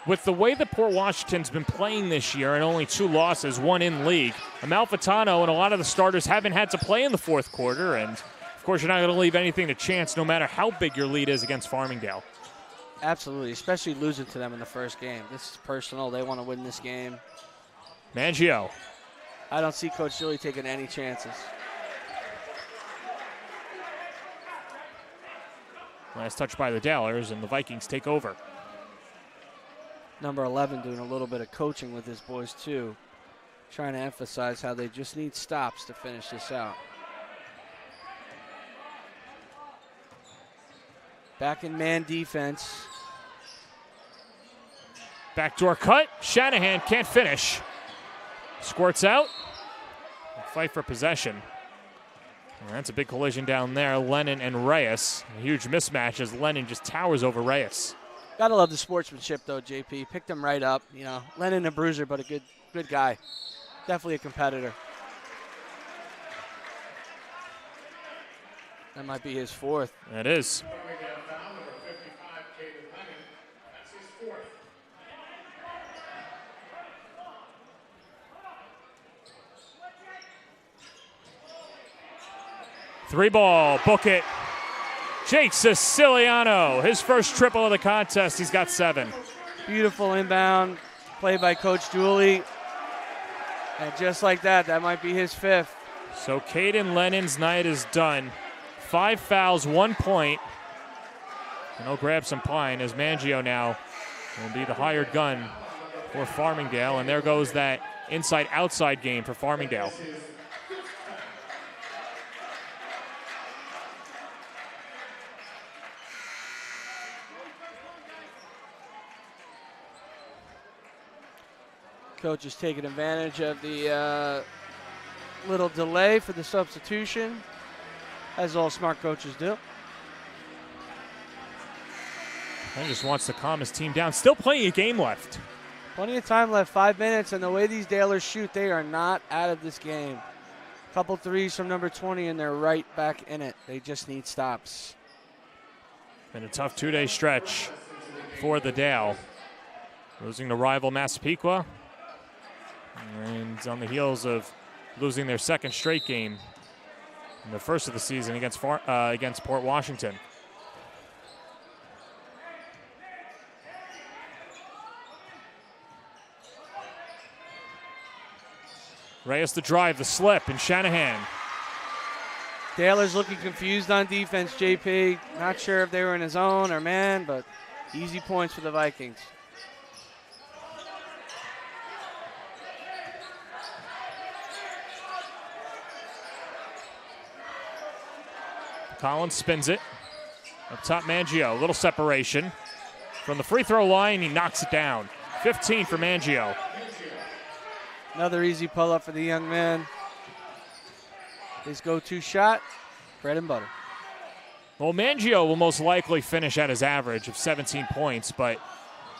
Speaker 2: With the way that Port Washington's been playing this year and only 2 losses, 1 in league, Amalfitano and a lot of the starters haven't had to play in the fourth quarter, and of course you're not going to leave anything to chance no matter how big your lead is against Farmingdale.
Speaker 3: Absolutely, especially losing to them in the first game. This is personal. They want to win this game.
Speaker 2: Mangio.
Speaker 3: I don't see Coach Gilly taking any chances.
Speaker 2: Last touch by the Dallers, and the Vikings take over.
Speaker 3: Number 11 doing a little bit of coaching with his boys, too. Trying to emphasize how they just need stops to finish this out. Back in man defense.
Speaker 2: Backdoor cut. Shanahan can't finish. Squirts out. Fight for possession. And that's a big collision down there. Lennon and Reyes. A huge mismatch as Lennon just towers over Reyes.
Speaker 3: Gotta love the sportsmanship, though, JP. Picked him right up. You know, Lennon a bruiser, but a good guy. Definitely a competitor. That might be his 4th.
Speaker 2: That is. Three ball, book it. Jake Siciliano, his first triple of the contest. He's got 7.
Speaker 3: Beautiful inbound play by Coach Dooley. And just like that, that might be his 5th.
Speaker 2: So Caden Lennon's night is done. 5 fouls, 1 point. And he'll grab some pine as Mangio now will be the hired gun for Farmingdale. And there goes that inside-outside game for Farmingdale.
Speaker 3: Coach is taking advantage of the little delay for the substitution, as all smart coaches do.
Speaker 2: He just wants to calm his team down. Still plenty of game left.
Speaker 3: Plenty of time left, 5 minutes, and the way these Dalers shoot, they are not out of this game. Couple threes from number 20, and they're right back in it. They just need stops.
Speaker 2: Been a tough 2-day stretch for the Dale. Losing to rival Massapequa, and on the heels of losing their second straight game in the first of the season against Port Washington. Reyes the drive, the slip, and Shanahan.
Speaker 3: Taylor's looking confused on defense, JP. Not sure if they were in his own or man, but easy points for the Vikings.
Speaker 2: Collins spins it. Up top, Mangio. A little separation. From the free throw line, he knocks it down. 15 for Mangio.
Speaker 3: Another easy pull-up for the young man. His go-to shot, bread and butter.
Speaker 2: Well, Mangio will most likely finish at his average of 17 points, but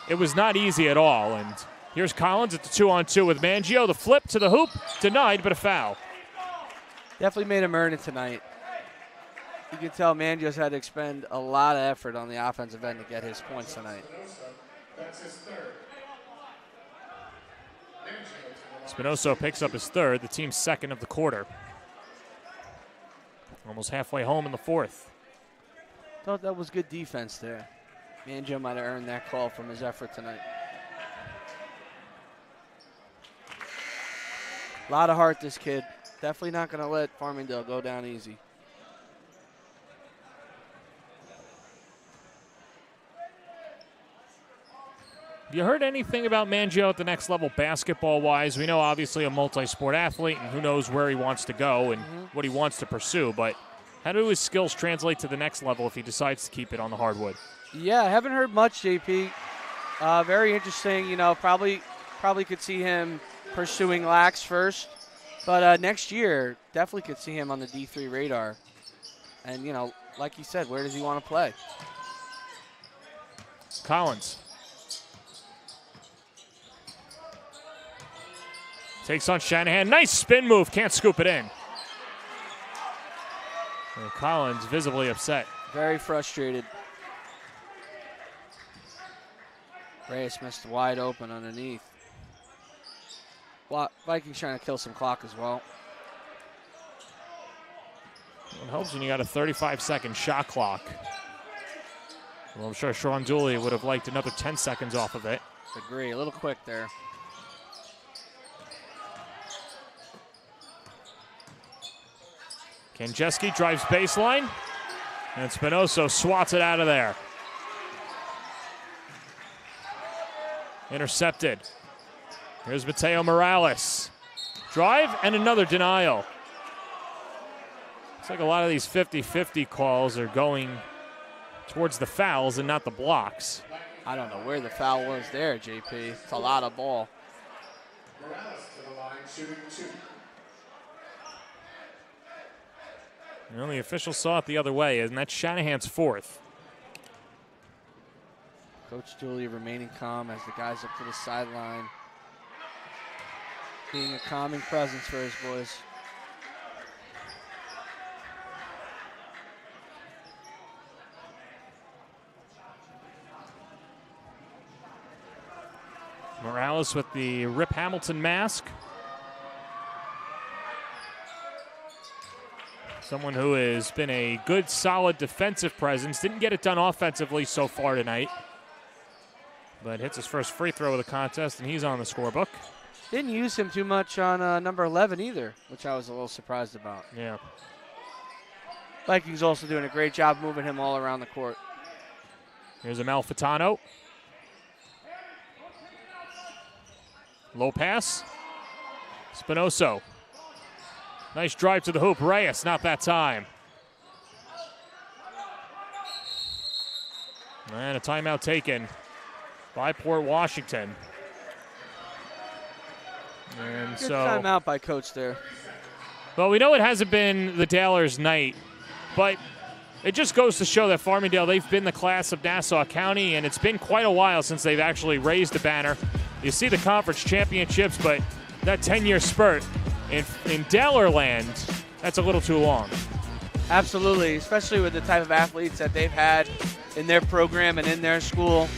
Speaker 2: it was not easy at all. And here's Collins at the 2-on-2 with Mangio. The flip to the hoop, denied, but a foul.
Speaker 3: Definitely made him earn it tonight. You can tell Mangio's had to expend a lot of effort on the offensive end to get his points tonight.
Speaker 2: Spinoso picks up his third, the team's second of the quarter. Almost halfway home in the fourth.
Speaker 3: Thought that was good defense there. Mangio might have earned that call from his effort tonight. A lot of heart, this kid. Definitely not going to let Farmingdale go down easy.
Speaker 2: Have you heard anything about Mangio at the next level basketball-wise? We know obviously a multi-sport athlete, and who knows where he wants to go and what he wants to pursue, but how do his skills translate to the next level if he decides to keep it on the hardwood?
Speaker 3: Yeah, I haven't heard much, JP. Very interesting. You know, probably could see him pursuing lax first, but next year definitely could see him on the D3 radar. And, you know, like you said, where does he want to play?
Speaker 2: Collins. Takes on Shanahan. Nice spin move. Can't scoop it in. And Collins visibly upset.
Speaker 3: Very frustrated. Reyes missed wide open underneath. Vikings trying to kill some clock as well.
Speaker 2: It helps when you got a 35-second shot clock. Well, I'm sure Sean Dooley would have liked another 10 seconds off of it.
Speaker 3: Agree. A little quick there.
Speaker 2: Kanjeski drives baseline, and Spinoso swats it out of there. Intercepted. Here's Mateo Morales. Drive and another denial. Looks like a lot of these 50-50 calls are going towards the fouls and not the blocks.
Speaker 3: I don't know where the foul was there, JP. It's a lot of ball.
Speaker 7: Morales to the line, shooting 2.
Speaker 2: You know, the official saw it the other way, and that's Shanahan's fourth.
Speaker 3: Coach Dooley remaining calm as the guys up to the sideline. Being a calming presence for his boys.
Speaker 2: Morales with the Rip Hamilton mask. Someone who has been a good, solid defensive presence. Didn't get it done offensively so far tonight, but hits his first free throw of the contest, and he's on the scorebook.
Speaker 3: Didn't use him too much on number 11 either, which I was a little surprised about.
Speaker 2: Yeah.
Speaker 3: Vikings also doing a great job moving him all around the court.
Speaker 2: Here's Amalfitano. Low pass. Spinoso. Nice drive to the hoop. Reyes, not that time. And a timeout taken by Port Washington. And
Speaker 3: Good
Speaker 2: so
Speaker 3: timeout by Coach there.
Speaker 2: Well, we know it hasn't been the Dalers' night, but it just goes to show that Farmingdale, they've been the class of Nassau County, and it's been quite a while since they've actually raised the banner you see the conference championships, but that 10-year spurt in Dahlerland, that's a little too long.
Speaker 3: Absolutely, especially with the type of athletes that they've had in their program and in their school.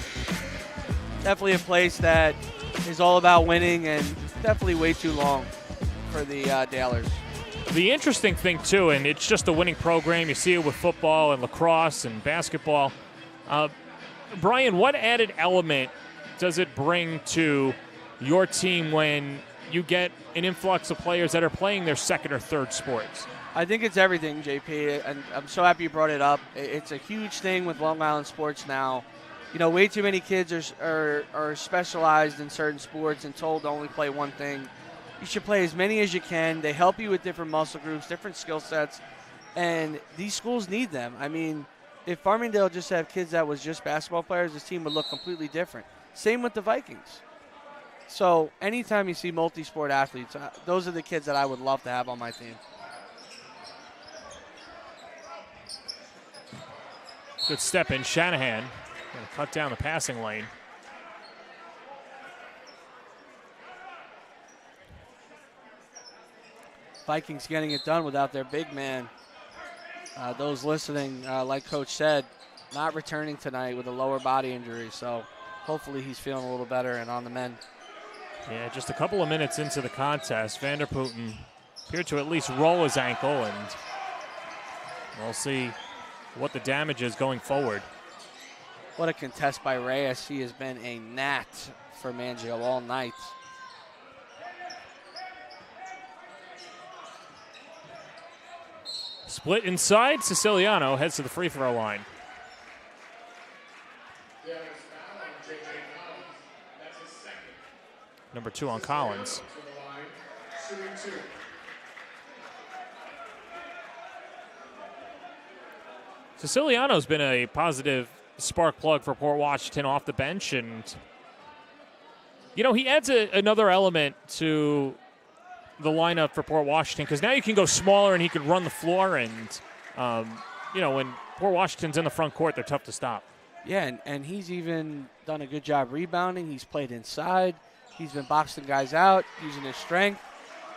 Speaker 3: Definitely a place that is all about winning, and definitely way too long for the Dalers.
Speaker 2: The interesting thing, too, and it's just a winning program. You see it with football and lacrosse and basketball. Brian, what added element does it bring to your team when you get an influx of players that are playing their second or third sports?
Speaker 3: I think it's everything, JP, and I'm so happy you brought it up. It's a huge thing with Long Island sports now. You know, way too many kids are specialized in certain sports and told to only play one thing. You should play as many as you can. They help you with different muscle groups, different skill sets, and these schools need them. I mean, if Farmingdale just had kids that was just basketball players, this team would look completely different. Same with the Vikings. So anytime you see multi-sport athletes, those are the kids that I would love to have on my team.
Speaker 2: Good step in. Shanahan going to cut down the passing lane.
Speaker 3: Vikings getting it done without their big man. Those listening, like Coach said, not returning tonight with a lower body injury. So hopefully he's feeling a little better and on the mend.
Speaker 2: Yeah, just a couple of minutes into the contest, Vanderputten appeared to at least roll his ankle, and we'll see what the damage is going forward.
Speaker 3: What a contest by Reyes. He has been a gnat for Mangio all night.
Speaker 2: Split inside, Siciliano heads to the free throw line. Number 2 on Collins. Siciliano's been a positive spark plug for Port Washington off the bench, and you know, he adds another element to the lineup for Port Washington, because now you can go smaller and he can run the floor, and you know, when Port Washington's in the front court, they're tough to stop.
Speaker 3: Yeah, and he's even done a good job rebounding. He's played inside. He's been boxing guys out, using his strength.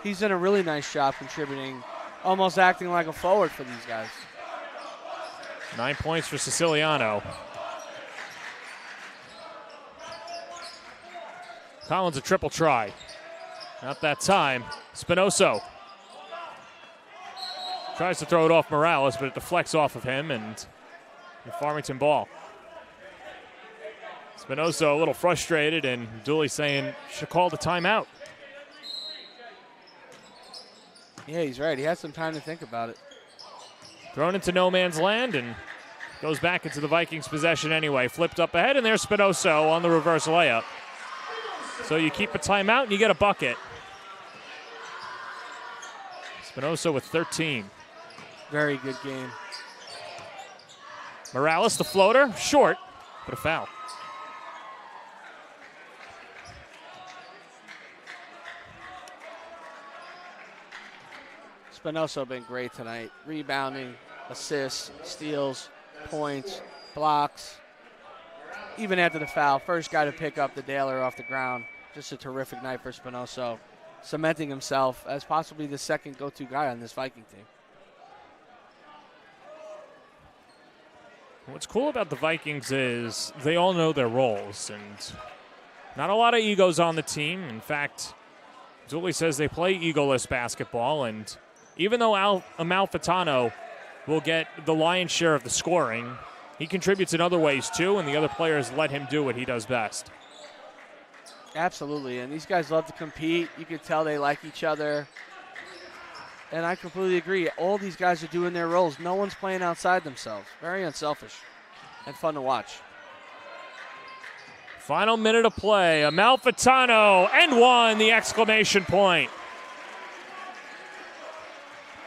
Speaker 3: He's done a really nice job contributing, almost acting like a forward for these guys.
Speaker 2: 9 points for Siciliano. Collins a triple try. Not that time. Spinoso tries to throw it off Morales, but it deflects off of him, and the Farmington ball. Spinoso a little frustrated, and Dooley saying should call the timeout.
Speaker 3: Yeah, he's right. He had some time to think about it.
Speaker 2: Thrown into no man's land and goes back into the Vikings' possession anyway. Flipped up ahead, and there's Spinoso on the reverse layup. So you keep a timeout and you get a bucket. Spinoso with 13.
Speaker 3: Very good game.
Speaker 2: Morales, the floater, short, but a foul.
Speaker 3: Spinoso been great tonight. Rebounding, assists, steals, points, blocks. Even after the foul, first guy to pick up the Daler off the ground. Just a terrific night for Spinoso, cementing himself as possibly the second go-to guy on this Viking team.
Speaker 2: What's cool about the Vikings is they all know their roles, and not a lot of egos on the team. In fact, Dooley says they play egoless basketball, and even though Amalfitano will get the lion's share of the scoring, he contributes in other ways too, and the other players let him do what he does best.
Speaker 3: Absolutely, and these guys love to compete. You can tell they like each other. And I completely agree. All these guys are doing their roles. No one's playing outside themselves. Very unselfish and fun to watch.
Speaker 2: Final minute of play. Amalfitano and one, the exclamation point.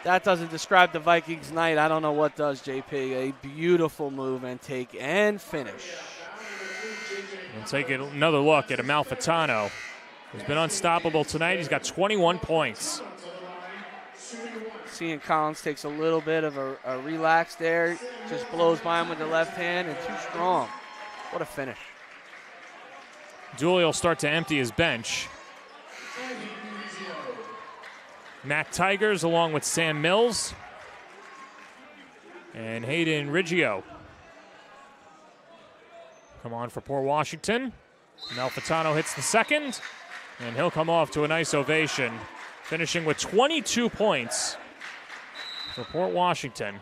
Speaker 3: That doesn't describe the Vikings' night. I don't know what does, JP. A beautiful move and take and finish.
Speaker 2: We'll take another look at Amalfitano, who's been unstoppable tonight. He's got 21 points.
Speaker 3: Seeing Collins takes a little bit of a relax there. Just blows by him with the left hand and too strong. What a finish.
Speaker 2: Dooley will start to empty his bench. Mac Tigers along with Sam Mills and Hayden Riggio. Come on for Port Washington. Malfitano hits the second, and he'll come off to a nice ovation, finishing with 22 points for Port Washington.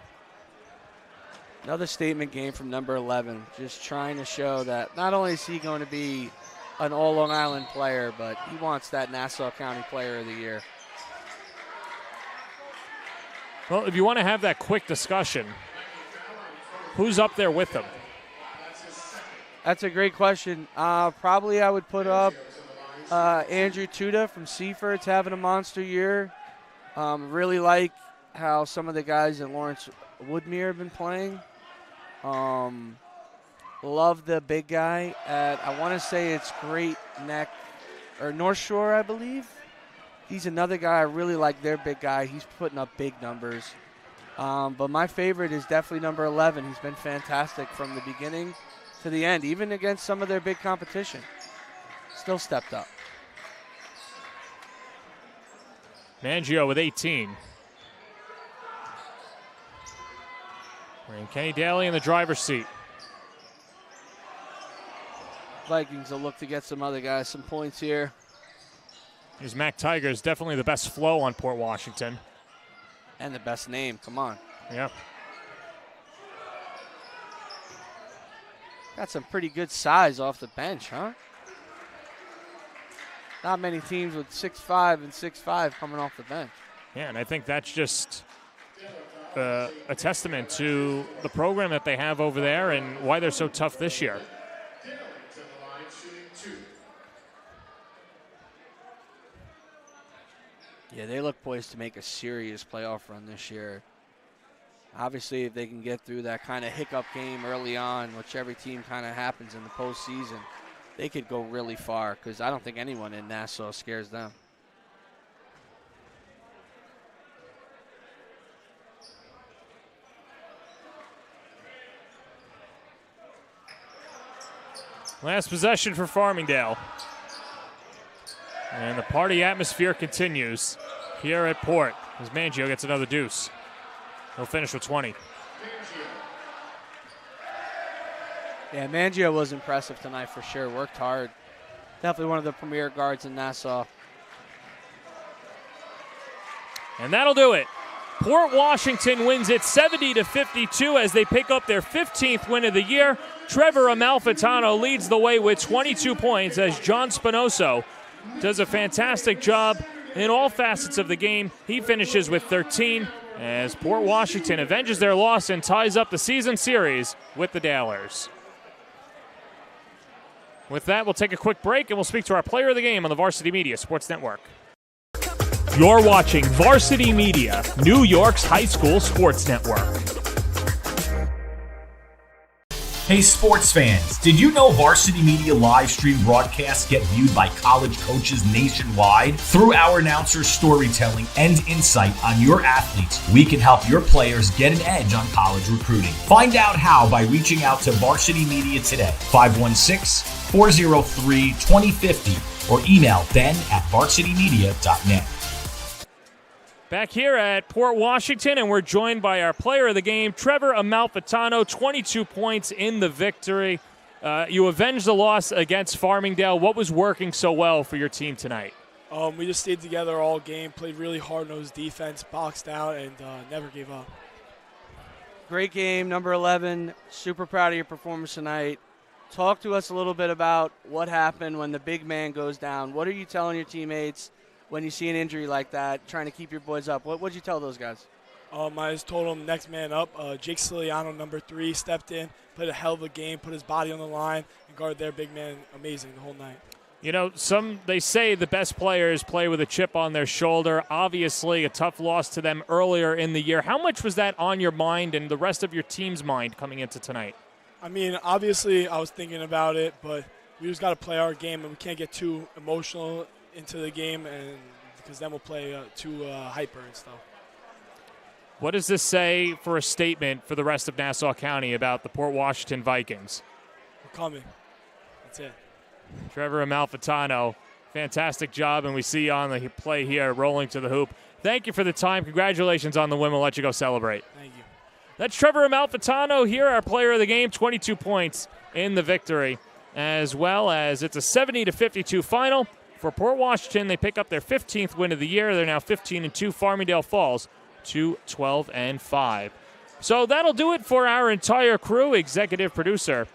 Speaker 3: Another statement game from number 11, just trying to show that not only is he going to be an All Long Island player, but he wants that Nassau County Player of the Year.
Speaker 2: Well, if you want to have that quick discussion, who's up there with him?
Speaker 3: That's a great question. Probably I would put up Andrew Tuda from Seaford's having a monster year. Really like how some of the guys in Lawrence Woodmere have been playing. Love the big guy at, I want to say it's Great Neck, or North Shore, I believe. He's another guy. I really like their big guy. He's putting up big numbers. But my favorite is definitely number 11. He's been fantastic from the beginning to the end, even against some of their big competition. Still stepped up.
Speaker 2: Mangio with 18. And Kenny Daly in the driver's seat.
Speaker 3: Vikings will look to get some other guys some points here.
Speaker 2: Here's Mac Tigers, definitely the best flow on Port Washington.
Speaker 3: And the best name, come on.
Speaker 2: Yeah.
Speaker 3: Got some pretty good size off the bench, huh? Not many teams with 6'5" and 6'5" coming off the bench.
Speaker 2: Yeah, and I think that's just a testament to the program that they have over there and why they're so tough this year.
Speaker 3: Yeah, they look poised to make a serious playoff run this year. Obviously, if they can get through that kind of hiccup game early on, which every team kind of happens in the postseason, they could go really far because I don't think anyone in Nassau scares them.
Speaker 2: Last possession for Farmingdale. And the party atmosphere continues here at Port as Mangio gets another deuce. He'll finish with 20.
Speaker 3: Yeah, Mangio was impressive tonight for sure. Worked hard. Definitely one of the premier guards in Nassau.
Speaker 2: And that'll do it. Port Washington wins it 70-52 as they pick up their 15th win of the year. Trevor Amalfitano leads the way with 22 points as John Spinoso does a fantastic job in all facets of the game. He finishes with 13 as Port Washington avenges their loss and ties up the season series with the Dalers. With that, we'll take a quick break and we'll speak to our player of the game on the Varsity Media Sports Network. You're watching Varsity Media, New York's high school sports network.
Speaker 4: Hey sports fans, did you know Varsity Media live stream broadcasts get viewed by college coaches nationwide? Through our announcers' storytelling and insight on your athletes, we can help your players get an edge on college recruiting. Find out how by reaching out to Varsity Media today, 516-403-2050, or email ben@varsitymedia.net.
Speaker 2: Back here at Port Washington, and we're joined by our player of the game, Trevor Amalfitano, 22 points in the victory. You avenged the loss against Farmingdale. What was working so well for your team tonight?
Speaker 8: We just stayed together all game, played really hard-nosed defense, boxed out, and never gave up.
Speaker 3: Great game, number 11. Super proud of your performance tonight. Talk to us a little bit about what happened when the big man goes down. What are you telling your teammates when you see an injury like that, trying to keep your boys up? What'd you tell those guys?
Speaker 8: I just told them next man up. Jake Siciliano, number 3, stepped in, played a hell of a game, put his body on the line, and guarded their big man amazing the whole night.
Speaker 2: You know, they say the best players play with a chip on their shoulder. Obviously, a tough loss to them earlier in the year. How much was that on your mind and the rest of your team's mind coming into tonight?
Speaker 8: I mean, obviously I was thinking about it, but we just got to play our game, and we can't get too emotional into the game, and because then we'll play too hyper and stuff.
Speaker 2: What does this say for a statement for the rest of Nassau County about the Port Washington Vikings?
Speaker 8: We're coming. That's it.
Speaker 2: Trevor Amalfitano, fantastic job, and we see on the play here rolling to the hoop. Thank you for the time. Congratulations on the win. We'll let you go celebrate.
Speaker 8: Thank you.
Speaker 2: That's Trevor Amalfitano here, our player of the game, 22 points in the victory, as well as it's a 70-52 final. For Port Washington, they pick up their 15th win of the year. They're now 15-2. Farmingdale falls to 12-5. So that'll do it for our entire crew. Executive producer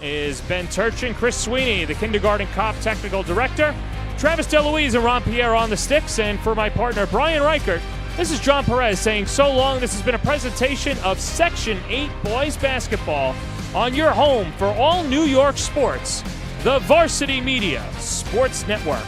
Speaker 2: is Ben Turchin, Chris Sweeney, the kindergarten cop technical director, Travis DeLuise and Ron Pierre on the sticks, and for my partner Brian Reichert, this is John Perez saying so long. This has been a presentation of Section 8 boys basketball on your home for all New York sports, the Varsity Media Sports Network.